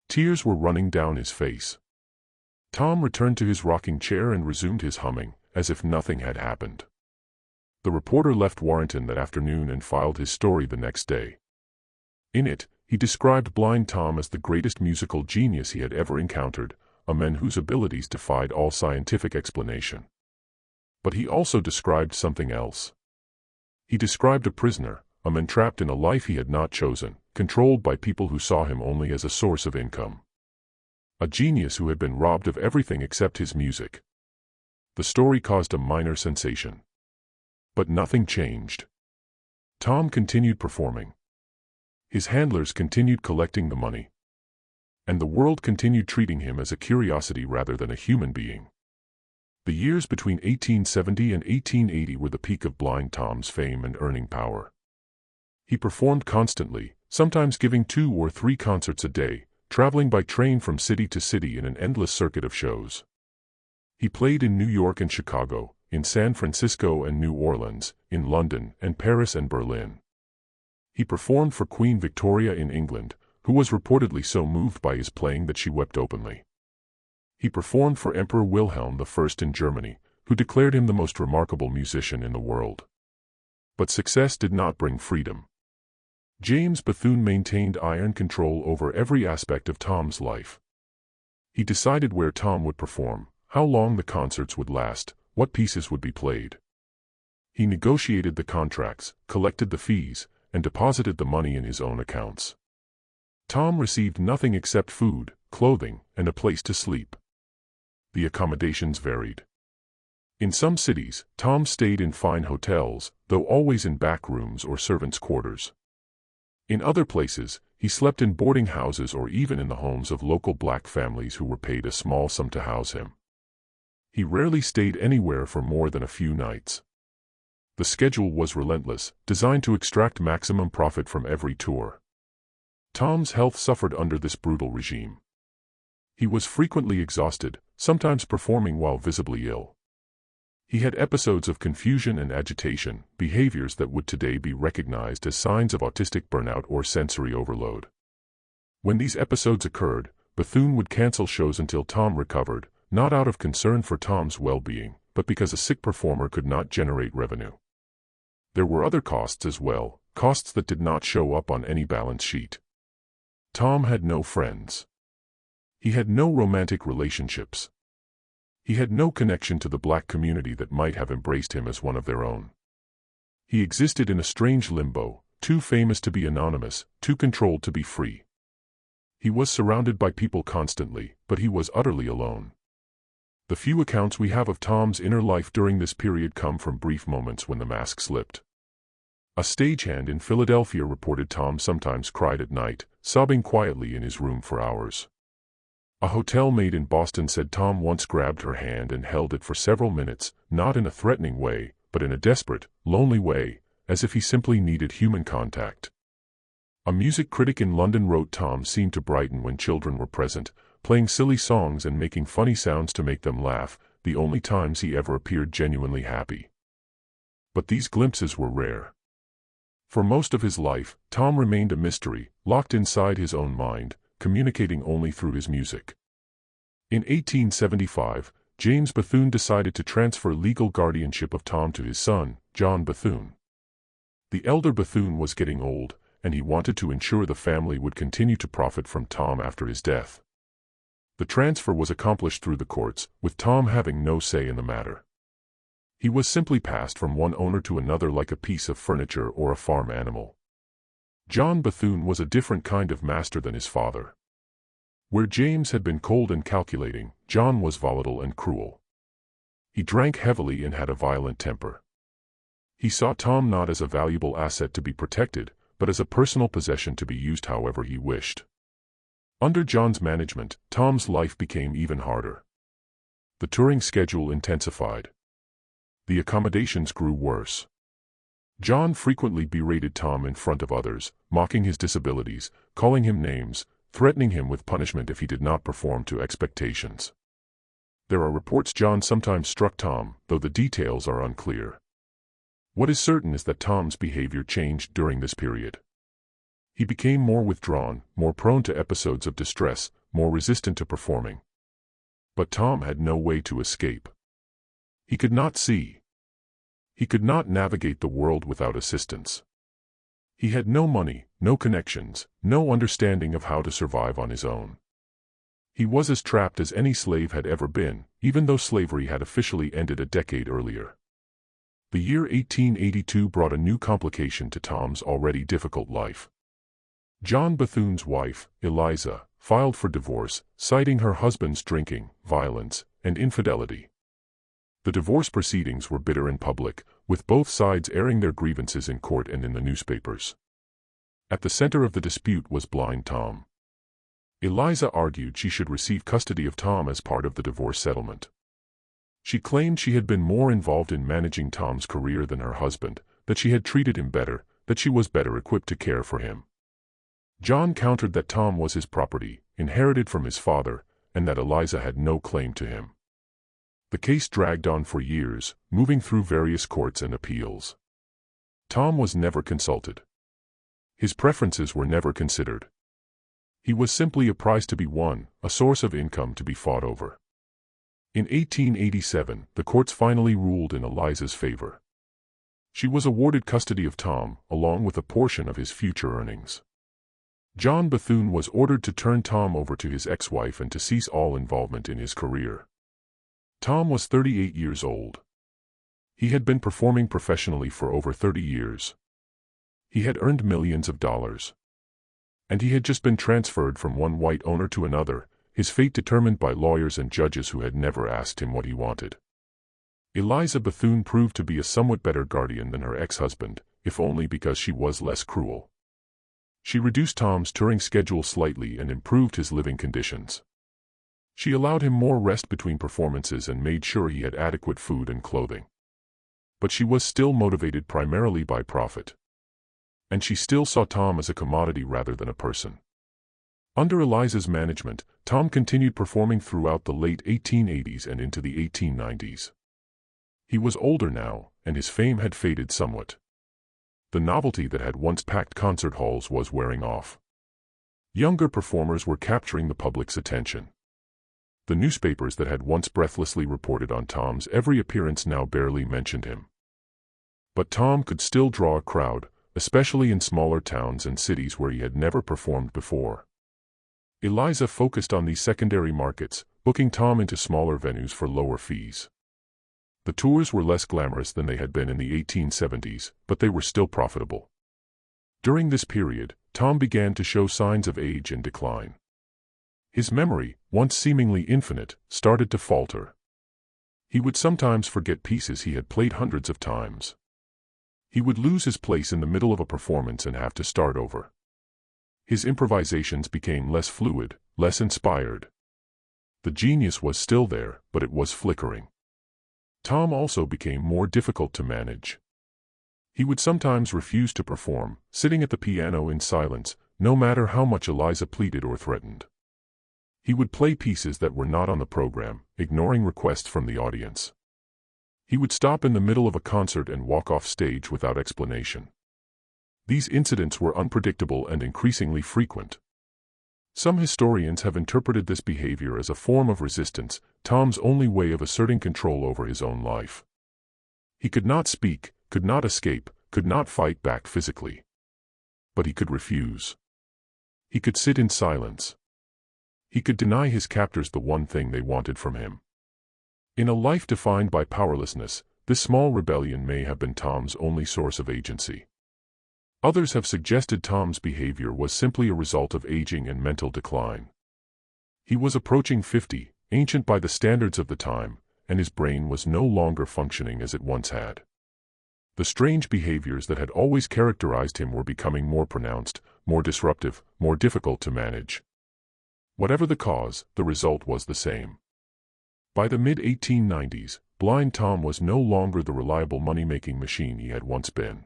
Tears were running down his face. Tom returned to his rocking chair and resumed his humming, as if nothing had happened. The reporter left Warrenton that afternoon and filed his story the next day. In it, he described Blind Tom as the greatest musical genius he had ever encountered, a man whose abilities defied all scientific explanation. But he also described something else. He described a prisoner, a man trapped in a life he had not chosen, controlled by people who saw him only as a source of income. A genius who had been robbed of everything except his music. The story caused a minor sensation. But nothing changed. Tom continued performing. His handlers continued collecting the money. And the world continued treating him as a curiosity rather than a human being. The years between 1870 and 1880 were the peak of Blind Tom's fame and earning power. He performed constantly, sometimes giving 2 or 3 concerts a day, traveling by train from city to city in an endless circuit of shows. He played in New York and Chicago, in San Francisco and New Orleans, in London and Paris and Berlin. He performed for Queen Victoria in England, who was reportedly so moved by his playing that she wept openly. He performed for Emperor Wilhelm I in Germany, who declared him the most remarkable musician in the world. But success did not bring freedom. James Bethune maintained iron control over every aspect of Tom's life. He decided where Tom would perform, how long the concerts would last, what pieces would be played. He negotiated the contracts, collected the fees, and deposited the money in his own accounts. Tom received nothing except food, clothing, and a place to sleep. The accommodations varied. In some cities, Tom stayed in fine hotels, though always in back rooms or servants' quarters. In other places, he slept in boarding houses or even in the homes of local black families who were paid a small sum to house him. He rarely stayed anywhere for more than a few nights. The schedule was relentless, designed to extract maximum profit from every tour. Tom's health suffered under this brutal regime. He was frequently exhausted, sometimes performing while visibly ill. He had episodes of confusion and agitation, behaviors that would today be recognized as signs of autistic burnout or sensory overload. When these episodes occurred, Bethune would cancel shows until Tom recovered, not out of concern for Tom's well-being, but because a sick performer could not generate revenue. There were other costs as well, costs that did not show up on any balance sheet. Tom had no friends. He had no romantic relationships. He had no connection to the black community that might have embraced him as one of their own. He existed in a strange limbo, too famous to be anonymous, too controlled to be free. He was surrounded by people constantly, but he was utterly alone. The few accounts we have of Tom's inner life during this period come from brief moments when the mask slipped. A stagehand in Philadelphia reported Tom sometimes cried at night, sobbing quietly in his room for hours. A hotel maid in Boston said Tom once grabbed her hand and held it for several minutes, not in a threatening way, but in a desperate, lonely way, as if he simply needed human contact. A music critic in London wrote Tom seemed to brighten when children were present, playing silly songs and making funny sounds to make them laugh, the only times he ever appeared genuinely happy. But these glimpses were rare. For most of his life, Tom remained a mystery, locked inside his own mind, communicating only through his music. In 1875, James Bethune decided to transfer legal guardianship of Tom to his son, John Bethune. The elder Bethune was getting old, and he wanted to ensure the family would continue to profit from Tom after his death. The transfer was accomplished through the courts, with Tom having no say in the matter. He was simply passed from one owner to another like a piece of furniture or a farm animal. John Bethune was a different kind of master than his father. Where James had been cold and calculating, John was volatile and cruel. He drank heavily and had a violent temper. He saw Tom not as a valuable asset to be protected, but as a personal possession to be used however he wished. Under John's management, Tom's life became even harder. The touring schedule intensified. The accommodations grew worse. John frequently berated Tom in front of others, mocking his disabilities, calling him names, threatening him with punishment if he did not perform to expectations. There are reports John sometimes struck Tom, though the details are unclear. What is certain is that Tom's behavior changed during this period. He became more withdrawn, more prone to episodes of distress, more resistant to performing. But Tom had no way to escape. He could not see. He could not navigate the world without assistance. He had no money, no connections, no understanding of how to survive on his own. He was as trapped as any slave had ever been, even though slavery had officially ended a decade earlier. The year 1882 brought a new complication to Tom's already difficult life. John Bethune's wife, Eliza, filed for divorce, citing her husband's drinking, violence, and infidelity. The divorce proceedings were bitter and public, with both sides airing their grievances in court and in the newspapers. At the center of the dispute was blind Tom. Eliza argued she should receive custody of Tom as part of the divorce settlement. She claimed she had been more involved in managing Tom's career than her husband, that she had treated him better, that she was better equipped to care for him. John countered that Tom was his property, inherited from his father, and that Eliza had no claim to him. The case dragged on for years, moving through various courts and appeals. Tom was never consulted. His preferences were never considered. He was simply a prize to be won, a source of income to be fought over. In 1887, the courts finally ruled in Eliza's favor. She was awarded custody of Tom, along with a portion of his future earnings. John Bethune was ordered to turn Tom over to his ex-wife and to cease all involvement in his career. Tom was 38 years old. He had been performing professionally for over 30 years. He had earned millions of dollars. And he had just been transferred from one white owner to another, his fate determined by lawyers and judges who had never asked him what he wanted. Eliza Bethune proved to be a somewhat better guardian than her ex-husband, if only because she was less cruel. She reduced Tom's touring schedule slightly and improved his living conditions. She allowed him more rest between performances and made sure he had adequate food and clothing. But she was still motivated primarily by profit. And she still saw Tom as a commodity rather than a person. Under Eliza's management, Tom continued performing throughout the late 1880s and into the 1890s. He was older now, and his fame had faded somewhat. The novelty that had once packed concert halls was wearing off. Younger performers were capturing the public's attention. The newspapers that had once breathlessly reported on Tom's every appearance now barely mentioned him. But Tom could still draw a crowd, especially in smaller towns and cities where he had never performed before. Eliza focused on these secondary markets, booking Tom into smaller venues for lower fees. The tours were less glamorous than they had been in the 1870s, but they were still profitable. During this period, Tom began to show signs of age and decline. His memory, once seemingly infinite, started to falter. He would sometimes forget pieces he had played hundreds of times. He would lose his place in the middle of a performance and have to start over. His improvisations became less fluid, less inspired. The genius was still there, but it was flickering. Tom also became more difficult to manage. He would sometimes refuse to perform, sitting at the piano in silence, no matter how much Eliza pleaded or threatened. He would play pieces that were not on the program, ignoring requests from the audience. He would stop in the middle of a concert and walk off stage without explanation. These incidents were unpredictable and increasingly frequent. Some historians have interpreted this behavior as a form of resistance, Tom's only way of asserting control over his own life. He could not speak, could not escape, could not fight back physically. But he could refuse. He could sit in silence. He could deny his captors the one thing they wanted from him. In a life defined by powerlessness, this small rebellion may have been Tom's only source of agency. Others have suggested Tom's behavior was simply a result of aging and mental decline. He was approaching 50, ancient by the standards of the time, and his brain was no longer functioning as it once had. The strange behaviors that had always characterized him were becoming more pronounced, more disruptive, more difficult to manage. Whatever the cause, the result was the same. By the mid-1890s, Blind Tom was no longer the reliable money-making machine he had once been.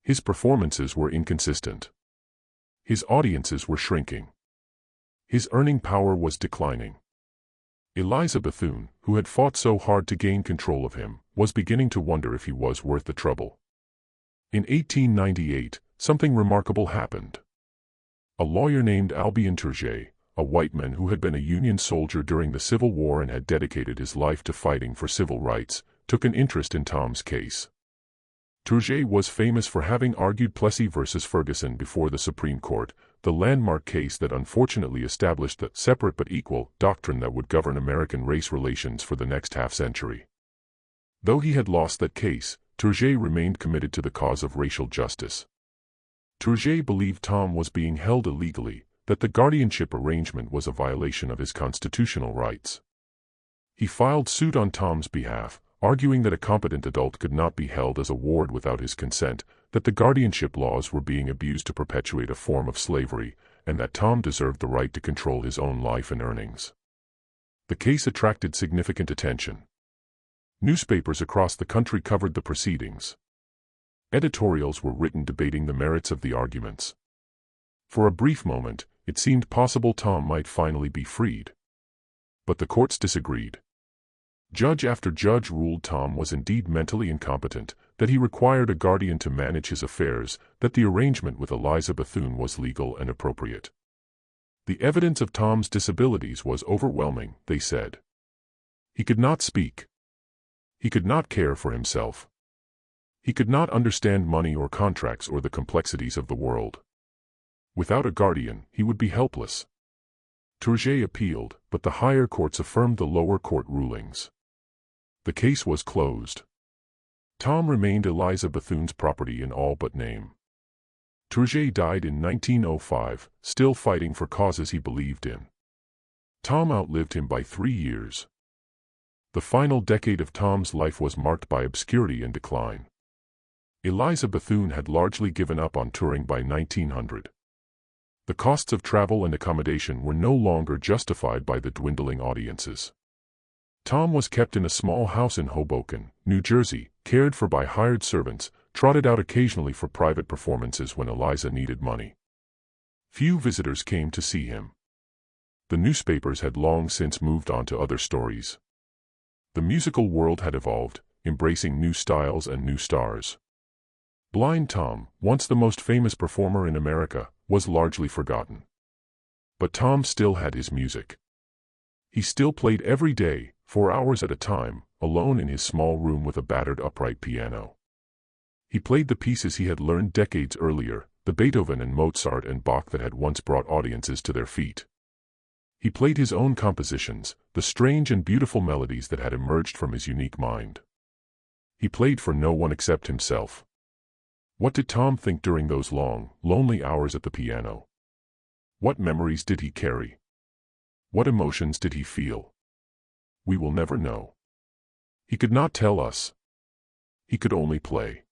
His performances were inconsistent. His audiences were shrinking. His earning power was declining. Eliza Bethune, who had fought so hard to gain control of him, was beginning to wonder if he was worth the trouble. In 1898, something remarkable happened. A lawyer named Albion Turget, a white man who had been a Union soldier during the Civil War and had dedicated his life to fighting for civil rights, took an interest in Tom's case. Turget was famous for having argued Plessy versus Ferguson before the Supreme Court, the landmark case that unfortunately established the separate but equal doctrine that would govern American race relations for the next half-century. Though he had lost that case, Turget remained committed to the cause of racial justice. Turget believed Tom was being held illegally, that the guardianship arrangement was a violation of his constitutional rights. He filed suit on Tom's behalf, arguing that a competent adult could not be held as a ward without his consent, that the guardianship laws were being abused to perpetuate a form of slavery, and that Tom deserved the right to control his own life and earnings. The case attracted significant attention. Newspapers across the country covered the proceedings. Editorials were written debating the merits of the arguments. For a brief moment, it seemed possible Tom might finally be freed. But the courts disagreed. Judge after judge ruled Tom was indeed mentally incompetent, that he required a guardian to manage his affairs, that the arrangement with Eliza Bethune was legal and appropriate. The evidence of Tom's disabilities was overwhelming, they said. He could not speak. He could not care for himself. He could not understand money or contracts or the complexities of the world. Without a guardian, he would be helpless. Turget appealed, but the higher courts affirmed the lower court rulings. The case was closed. Tom remained Eliza Bethune's property in all but name. Turget died in 1905, still fighting for causes he believed in. Tom outlived him by 3 years. The final decade of Tom's life was marked by obscurity and decline. Eliza Bethune had largely given up on touring by 1900. The costs of travel and accommodation were no longer justified by the dwindling audiences. Tom was kept in a small house in Hoboken, New Jersey, cared for by hired servants, trotted out occasionally for private performances when Eliza needed money. Few visitors came to see him. The newspapers had long since moved on to other stories. The musical world had evolved, embracing new styles and new stars. Blind Tom, once the most famous performer in America, was largely forgotten. But Tom still had his music. He still played every day, for hours at a time, alone in his small room with a battered upright piano. He played the pieces he had learned decades earlier, the Beethoven and Mozart and Bach that had once brought audiences to their feet. He played his own compositions, the strange and beautiful melodies that had emerged from his unique mind. He played for no one except himself. What did Tom think during those long, lonely hours at the piano? What memories did he carry? What emotions did he feel? We will never know. He could not tell us. He could only play.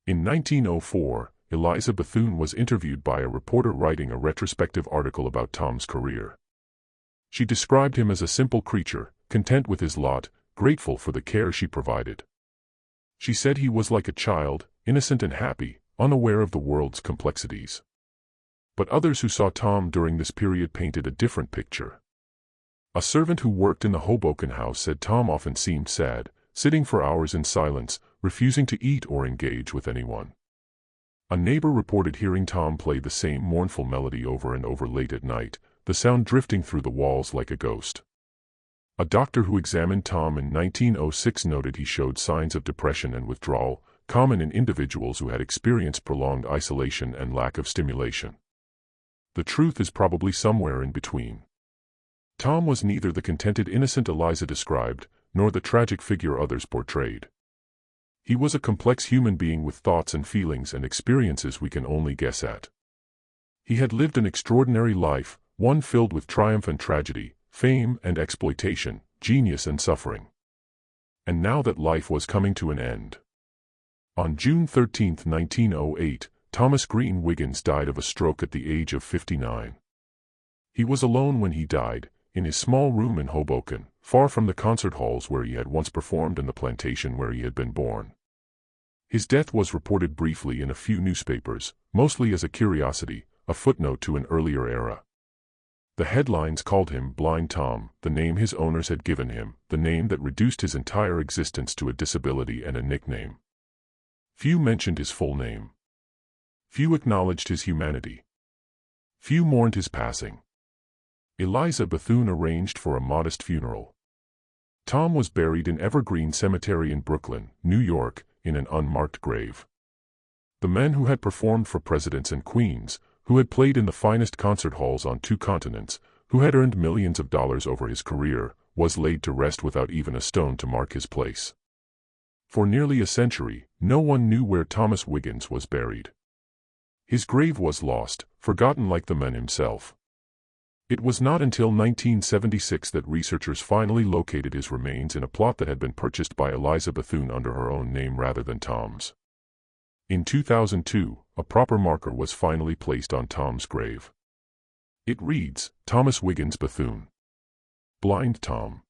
In 1904, Eliza Bethune was interviewed by a reporter writing a retrospective article about Tom's career. She described him as a simple creature, content with his lot, grateful for the care she provided. She said he was like a child, innocent and happy, unaware of the world's complexities. But others who saw Tom during this period painted a different picture. A servant who worked in the Hoboken house said Tom often seemed sad, sitting for hours in silence, refusing to eat or engage with anyone. A neighbor reported hearing Tom play the same mournful melody over and over late at night, the sound drifting through the walls like a ghost. A doctor who examined Tom in 1906 noted he showed signs of depression and withdrawal, common in individuals who had experienced prolonged isolation and lack of stimulation. The truth is probably somewhere in between. Tom was neither the contented innocent Eliza described, nor the tragic figure others portrayed. He was a complex human being with thoughts and feelings and experiences we can only guess at. He had lived an extraordinary life, one filled with triumph and tragedy, fame and exploitation, genius and suffering. And now that life was coming to an end. On June 13, 1908, Thomas Green Wiggins died of a stroke at the age of 59. He was alone when he died, in his small room in Hoboken, far from the concert halls where he had once performed and the plantation where he had been born. His death was reported briefly in a few newspapers, mostly as a curiosity, a footnote to an earlier era. The headlines called him Blind Tom, the name his owners had given him, the name that reduced his entire existence to a disability and a nickname. Few mentioned his full name. Few acknowledged his humanity. Few mourned his passing. Eliza Bethune arranged for a modest funeral. Tom was buried in Evergreen Cemetery in Brooklyn, New York, in an unmarked grave. The man who had performed for presidents and queens, who had played in the finest concert halls on 2 continents, who had earned millions of dollars over his career, was laid to rest without even a stone to mark his place. For nearly a century, no one knew where Thomas Wiggins was buried. His grave was lost, forgotten like the man himself. It was not until 1976 that researchers finally located his remains in a plot that had been purchased by Eliza Bethune under her own name rather than Tom's. In 2002, a proper marker was finally placed on Tom's grave. It reads, Thomas Wiggins Bethune. Blind Tom.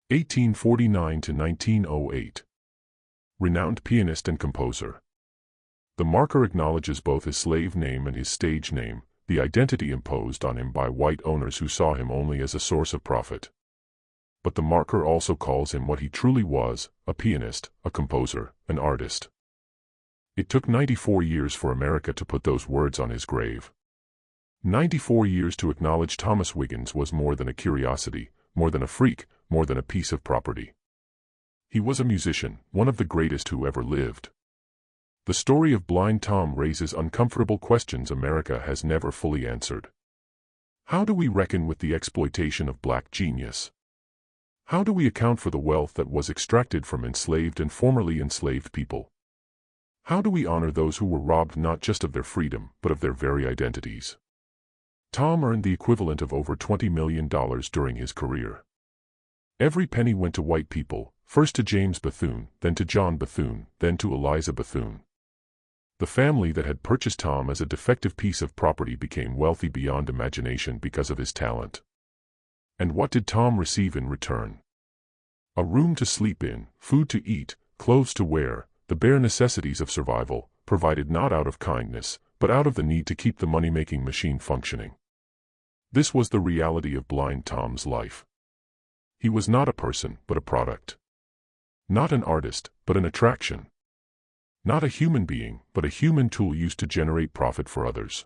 1849 to 1908. Renowned pianist and composer. The marker acknowledges both his slave name and his stage name, the identity imposed on him by white owners who saw him only as a source of profit. But the marker also calls him what he truly was, a pianist, a composer, an artist. It took 94 years for America to put those words on his grave. 94 years to acknowledge Thomas Wiggins was more than a curiosity, more than a freak, more than a piece of property. He was a musician, one of the greatest who ever lived. The story of Blind Tom raises uncomfortable questions America has never fully answered. How do we reckon with the exploitation of black genius? How do we account for the wealth that was extracted from enslaved and formerly enslaved people? How do we honor those who were robbed not just of their freedom, but of their very identities? Tom earned the equivalent of over $20 million during his career. Every penny went to white people, first to James Bethune, then to John Bethune, then to Eliza Bethune. The family that had purchased Tom as a defective piece of property became wealthy beyond imagination because of his talent. And what did Tom receive in return? A room to sleep in, food to eat, clothes to wear, the bare necessities of survival, provided not out of kindness, but out of the need to keep the money-making machine functioning. This was the reality of Blind Tom's life. He was not a person, but a product. Not an artist, but an attraction. Not a human being, but a human tool used to generate profit for others.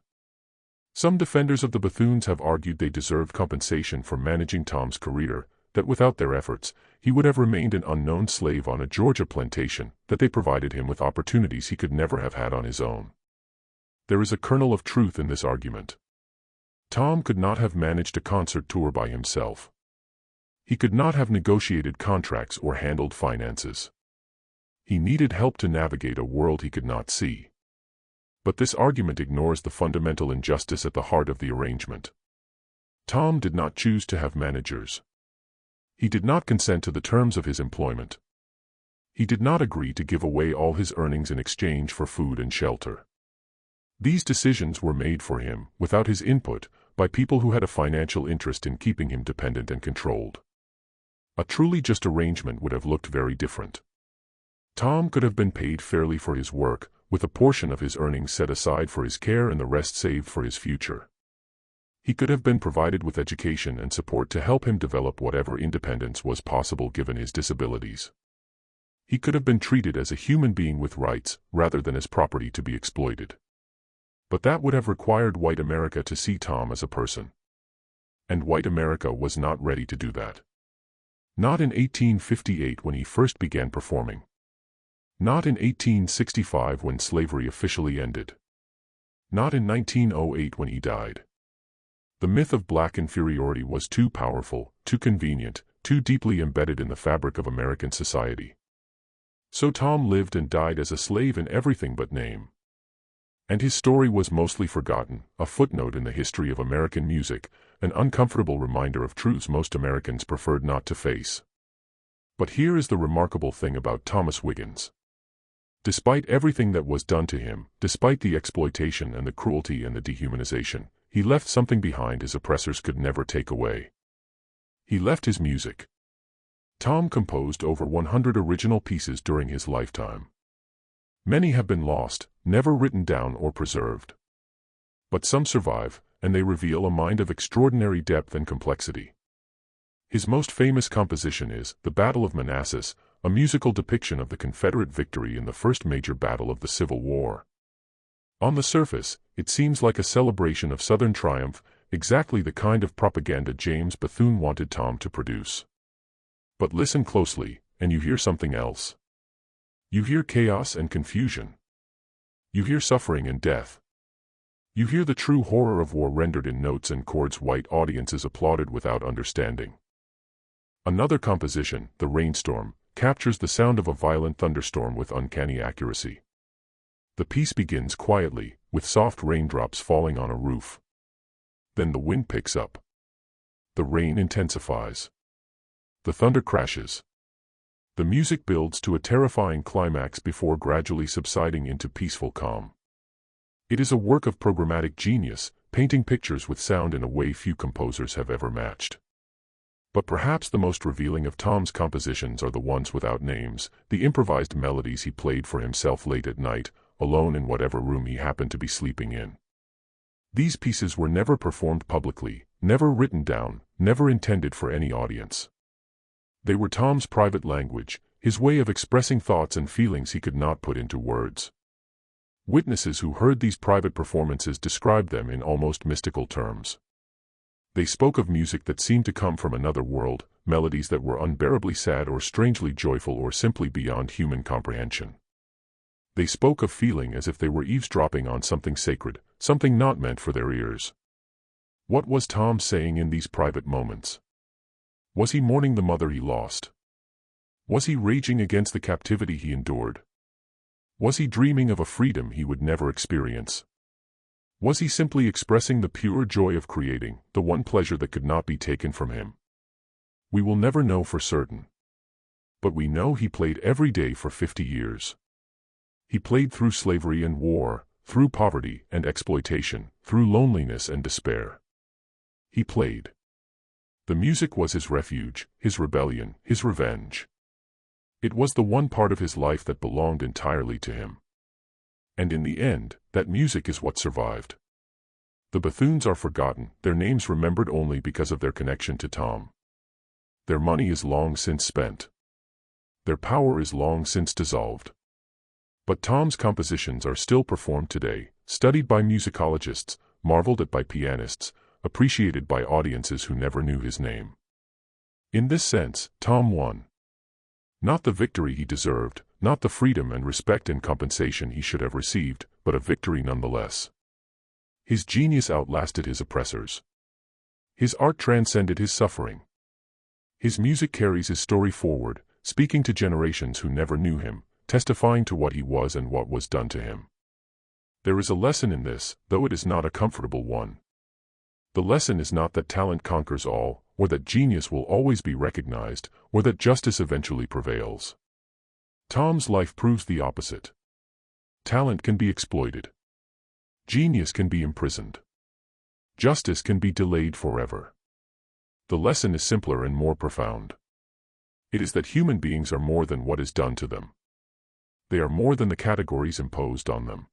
Some defenders of the Bethunes have argued they deserved compensation for managing Tom's career, that without their efforts, he would have remained an unknown slave on a Georgia plantation, that they provided him with opportunities he could never have had on his own. There is a kernel of truth in this argument. Tom could not have managed a concert tour by himself. He could not have negotiated contracts or handled finances. He needed help to navigate a world he could not see. But this argument ignores the fundamental injustice at the heart of the arrangement. Tom did not choose to have managers. He did not consent to the terms of his employment. He did not agree to give away all his earnings in exchange for food and shelter. These decisions were made for him, without his input, by people who had a financial interest in keeping him dependent and controlled. A truly just arrangement would have looked very different. Tom could have been paid fairly for his work, with a portion of his earnings set aside for his care and the rest saved for his future. He could have been provided with education and support to help him develop whatever independence was possible given his disabilities. He could have been treated as a human being with rights, rather than as property to be exploited. But that would have required white America to see Tom as a person. And white America was not ready to do that. Not in 1858 when he first began performing. Not in 1865 when slavery officially ended. Not in 1908 when he died. The myth of black inferiority was too powerful, too convenient, too deeply embedded in the fabric of American society. So Tom lived and died as a slave in everything but name. And his story was mostly forgotten, a footnote in the history of American music, an uncomfortable reminder of truths most Americans preferred not to face. But here is the remarkable thing about Thomas Wiggins. Despite everything that was done to him, despite the exploitation and the cruelty and the dehumanization, he left something behind his oppressors could never take away. He left his music. Tom composed over 100 original pieces during his lifetime. Many have been lost, never written down or preserved. But some survive, and they reveal a mind of extraordinary depth and complexity. His most famous composition is The Battle of Manassas, a musical depiction of the Confederate victory in the first major battle of the Civil War. On the surface, it seems like a celebration of Southern triumph, exactly the kind of propaganda James Bethune wanted Tom to produce. But listen closely, and you hear something else. You hear chaos and confusion. You hear suffering and death. You hear the true horror of war rendered in notes and chords white audiences applauded without understanding. Another composition, The Rainstorm, captures the sound of a violent thunderstorm with uncanny accuracy. The piece begins quietly, with soft raindrops falling on a roof. Then the wind picks up. The rain intensifies. The thunder crashes. The music builds to a terrifying climax before gradually subsiding into peaceful calm. It is a work of programmatic genius, painting pictures with sound in a way few composers have ever matched. But perhaps the most revealing of Tom's compositions are the ones without names, the improvised melodies he played for himself late at night, alone in whatever room he happened to be sleeping in. These pieces were never performed publicly, never written down, never intended for any audience. They were Tom's private language, his way of expressing thoughts and feelings he could not put into words. Witnesses who heard these private performances described them in almost mystical terms. They spoke of music that seemed to come from another world, melodies that were unbearably sad or strangely joyful or simply beyond human comprehension. They spoke of feeling as if they were eavesdropping on something sacred, something not meant for their ears. What was Tom saying in these private moments? Was he mourning the mother he lost? Was he raging against the captivity he endured? Was he dreaming of a freedom he would never experience? Was he simply expressing the pure joy of creating, the one pleasure that could not be taken from him? We will never know for certain. But we know he played every day for 50 years. He played through slavery and war, through poverty and exploitation, through loneliness and despair. He played. The music was his refuge, his rebellion, his revenge. It was the one part of his life that belonged entirely to him. And in the end, that music is what survived. The Bethunes are forgotten, their names remembered only because of their connection to Tom. Their money is long since spent. Their power is long since dissolved. But Tom's compositions are still performed today, studied by musicologists, marveled at by pianists, appreciated by audiences who never knew his name. In this sense, Tom won. Not the victory he deserved, not the freedom and respect and compensation he should have received, but a victory nonetheless. His genius outlasted his oppressors. His art transcended his suffering. His music carries his story forward, speaking to generations who never knew him, testifying to what he was and what was done to him. There is a lesson in this, though it is not a comfortable one. The lesson is not that talent conquers all, or that genius will always be recognized, or that justice eventually prevails. Tom's life proves the opposite. Talent can be exploited. Genius can be imprisoned. Justice can be delayed forever. The lesson is simpler and more profound. It is that human beings are more than what is done to them. They are more than the categories imposed on them.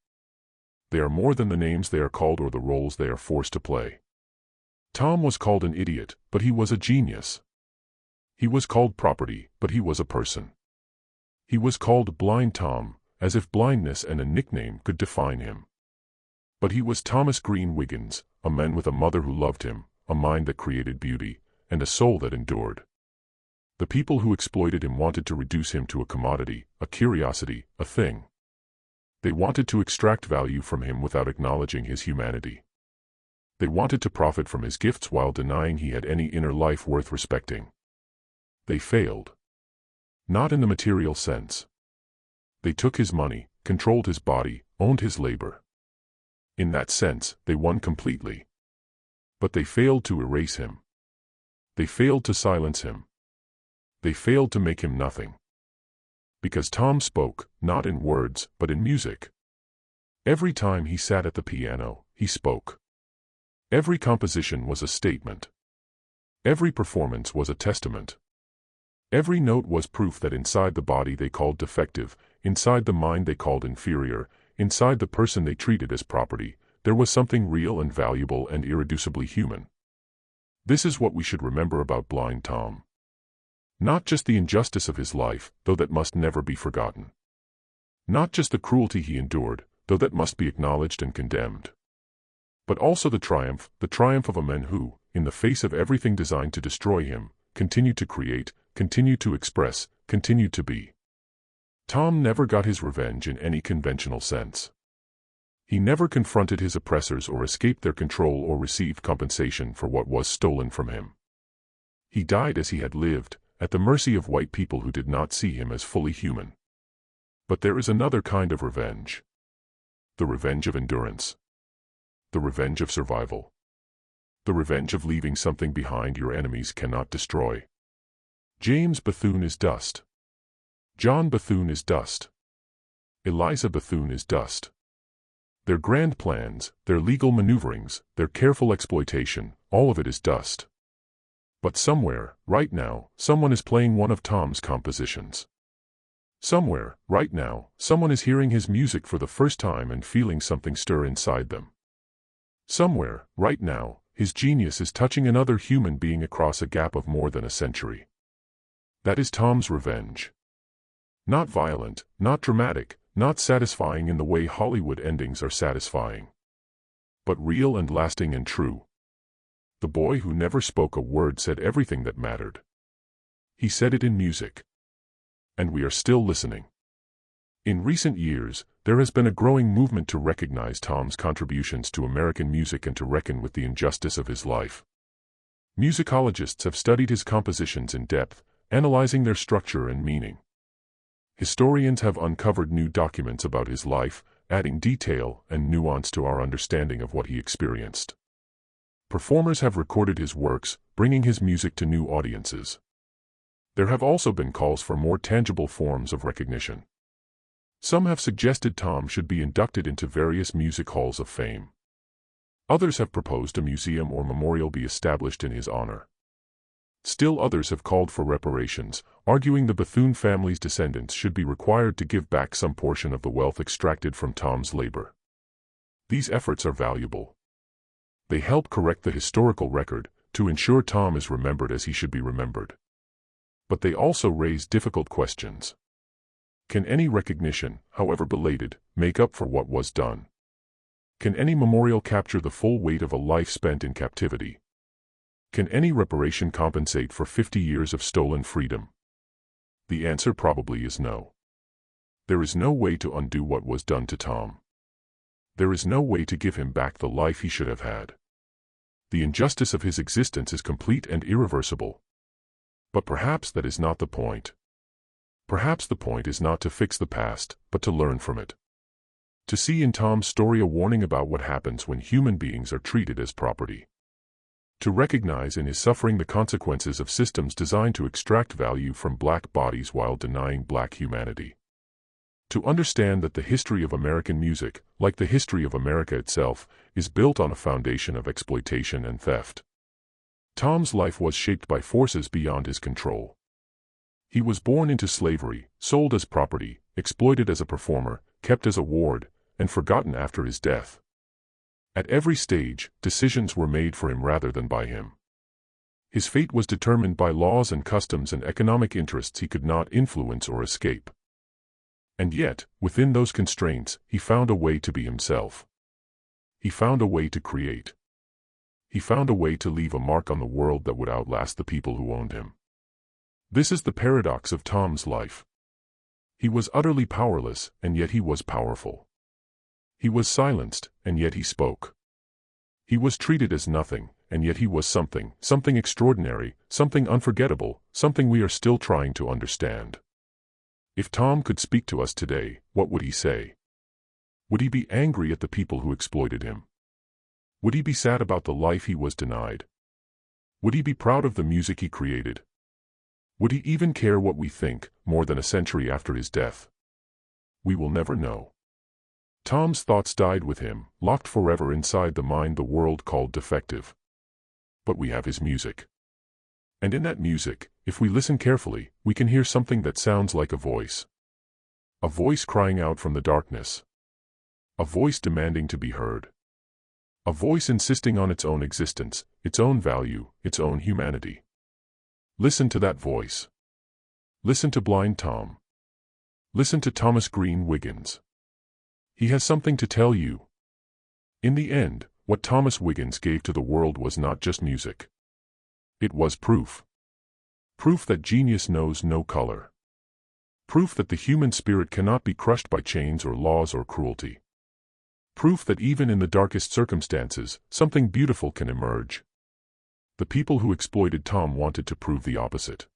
They are more than the names they are called or the roles they are forced to play. Tom was called an idiot, but he was a genius. He was called property, but he was a person. He was called Blind Tom, as if blindness and a nickname could define him. But he was Thomas Green Wiggins, a man with a mother who loved him, a mind that created beauty, and a soul that endured. The people who exploited him wanted to reduce him to a commodity, a curiosity, a thing. They wanted to extract value from him without acknowledging his humanity. They wanted to profit from his gifts while denying he had any inner life worth respecting. They failed. Not in the material sense. They took his money, controlled his body, owned his labor. In that sense, they won completely. But they failed to erase him. They failed to silence him. They failed to make him nothing. Because Tom spoke, not in words, but in music. Every time he sat at the piano, he spoke. Every composition was a statement. Every performance was a testament. Every note was proof that inside the body they called defective, inside the mind they called inferior, inside the person they treated as property, there was something real and valuable and irreducibly human. This is what we should remember about Blind Tom. Not just the injustice of his life, though that must never be forgotten. Not just the cruelty he endured, though that must be acknowledged and condemned. But also the triumph of a man who, in the face of everything designed to destroy him, continued to create, continued to express, continued to be. Tom never got his revenge in any conventional sense. He never confronted his oppressors or escaped their control or received compensation for what was stolen from him. He died as he had lived, at the mercy of white people who did not see him as fully human. But there is another kind of revenge. The revenge of endurance. The revenge of survival. The revenge of leaving something behind your enemies cannot destroy. James Bethune is dust. John Bethune is dust. Eliza Bethune is dust. Their grand plans, their legal maneuverings, their careful exploitation, all of it is dust. But somewhere, right now, someone is playing one of Tom's compositions. Somewhere, right now, someone is hearing his music for the first time and feeling something stir inside them. Somewhere, right now, his genius is touching another human being across a gap of more than a century. That is Tom's revenge. Not violent, not dramatic, not satisfying in the way Hollywood endings are satisfying. But real and lasting and true. The boy who never spoke a word said everything that mattered. He said it in music. And we are still listening. In recent years, there has been a growing movement to recognize Tom's contributions to American music and to reckon with the injustice of his life. Musicologists have studied his compositions in depth, analyzing their structure and meaning. Historians have uncovered new documents about his life, adding detail and nuance to our understanding of what he experienced. Performers have recorded his works, bringing his music to new audiences. There have also been calls for more tangible forms of recognition. Some have suggested Tom should be inducted into various music halls of fame. Others have proposed a museum or memorial be established in his honor. Still others have called for reparations, arguing the Bethune family's descendants should be required to give back some portion of the wealth extracted from Tom's labor. These efforts are valuable. They help correct the historical record, to ensure Tom is remembered as he should be remembered. But they also raise difficult questions. Can any recognition, however belated, make up for what was done? Can any memorial capture the full weight of a life spent in captivity? Can any reparation compensate for 50 years of stolen freedom? The answer probably is no. There is no way to undo what was done to Tom. There is no way to give him back the life he should have had. The injustice of his existence is complete and irreversible. But perhaps that is not the point. Perhaps the point is not to fix the past, but to learn from it. To see in Tom's story a warning about what happens when human beings are treated as property. To recognize in his suffering the consequences of systems designed to extract value from black bodies while denying black humanity. To understand that the history of American music, like the history of America itself, is built on a foundation of exploitation and theft. Tom's life was shaped by forces beyond his control. He was born into slavery, sold as property, exploited as a performer, kept as a ward, and forgotten after his death. At every stage, decisions were made for him rather than by him. His fate was determined by laws and customs and economic interests he could not influence or escape. And yet, within those constraints, he found a way to be himself. He found a way to create. He found a way to leave a mark on the world that would outlast the people who owned him. This is the paradox of Tom's life. He was utterly powerless, and yet he was powerful. He was silenced, and yet he spoke. He was treated as nothing, and yet he was something, something extraordinary, something unforgettable, something we are still trying to understand. If Tom could speak to us today, what would he say? Would he be angry at the people who exploited him? Would he be sad about the life he was denied? Would he be proud of the music he created? Would he even care what we think, more than a century after his death? We will never know. Tom's thoughts died with him, locked forever inside the mind the world called defective. But we have his music. And in that music, if we listen carefully, we can hear something that sounds like a voice. A voice crying out from the darkness. A voice demanding to be heard. A voice insisting on its own existence, its own value, its own humanity. Listen to that voice. Listen to Blind Tom. Listen to Thomas Green Wiggins. He has something to tell you. In the end, what Thomas Wiggins gave to the world was not just music. It was proof. Proof that genius knows no color. Proof that the human spirit cannot be crushed by chains or laws or cruelty. Proof that even in the darkest circumstances, something beautiful can emerge. The people who exploited Tom wanted to prove the opposite.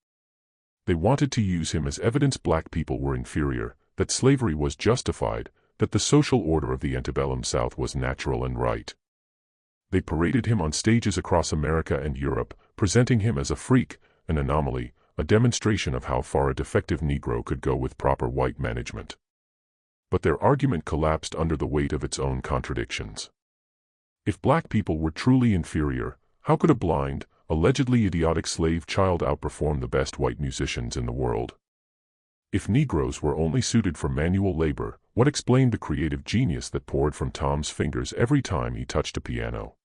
They wanted to use him as evidence black people were inferior, that slavery was justified, that the social order of the antebellum South was natural and right. They paraded him on stages across America and Europe, presenting him as a freak, an anomaly, a demonstration of how far a defective Negro could go with proper white management. But their argument collapsed under the weight of its own contradictions. If black people were truly inferior, how could a blind, allegedly idiotic slave child outperform the best white musicians in the world? If Negroes were only suited for manual labor, what explained the creative genius that poured from Tom's fingers every time he touched a piano?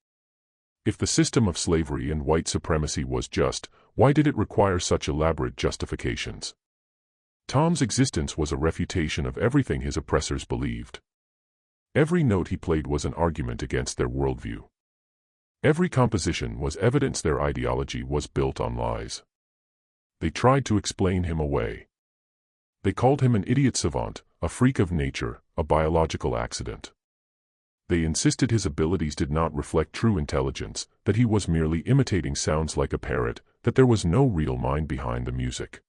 If the system of slavery and white supremacy was just, why did it require such elaborate justifications? Tom's existence was a refutation of everything his oppressors believed. Every note he played was an argument against their worldview. Every composition was evidence their ideology was built on lies. They tried to explain him away. They called him an idiot savant, a freak of nature, a biological accident. They insisted his abilities did not reflect true intelligence, that he was merely imitating sounds like a parrot, that there was no real mind behind the music.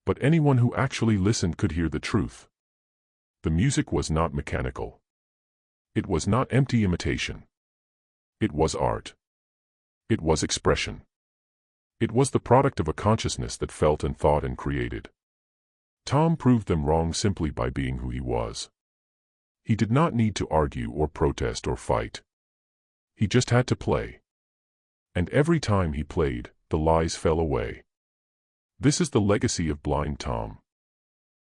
But anyone who actually listened could hear the truth. The music was not mechanical. It was not empty imitation. It was art. It was expression. It was the product of a consciousness that felt and thought and created. Tom proved them wrong simply by being who he was. He did not need to argue or protest or fight. He just had to play. And every time he played, the lies fell away. This is the legacy of Blind Tom.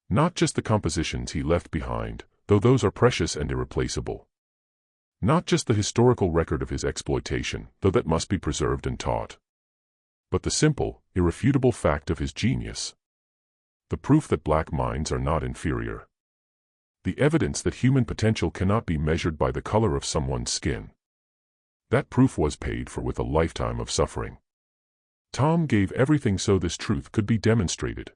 Not just the compositions he left behind, though those are precious and irreplaceable. Not just the historical record of his exploitation, though that must be preserved and taught. But the simple, irrefutable fact of his genius. The proof that black minds are not inferior. The evidence that human potential cannot be measured by the color of someone's skin. That proof was paid for with a lifetime of suffering. Tom gave everything so this truth could be demonstrated.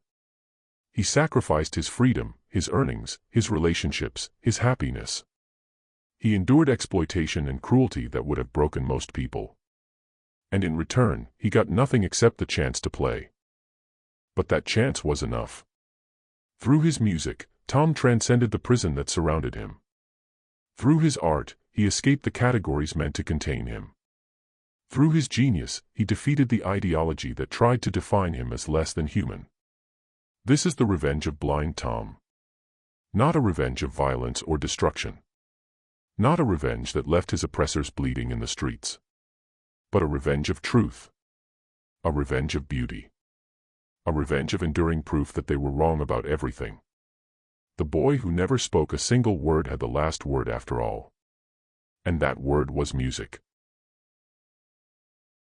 He sacrificed his freedom, his earnings, his relationships, his happiness. He endured exploitation and cruelty that would have broken most people. And in return, he got nothing except the chance to play. But that chance was enough. Through his music, Tom transcended the prison that surrounded him. Through his art, he escaped the categories meant to contain him. Through his genius, he defeated the ideology that tried to define him as less than human. This is the revenge of Blind Tom. Not a revenge of violence or destruction. Not a revenge that left his oppressors bleeding in the streets. But a revenge of truth. A revenge of beauty. A revenge of enduring proof that they were wrong about everything. The boy who never spoke a single word had the last word after all. And that word was music.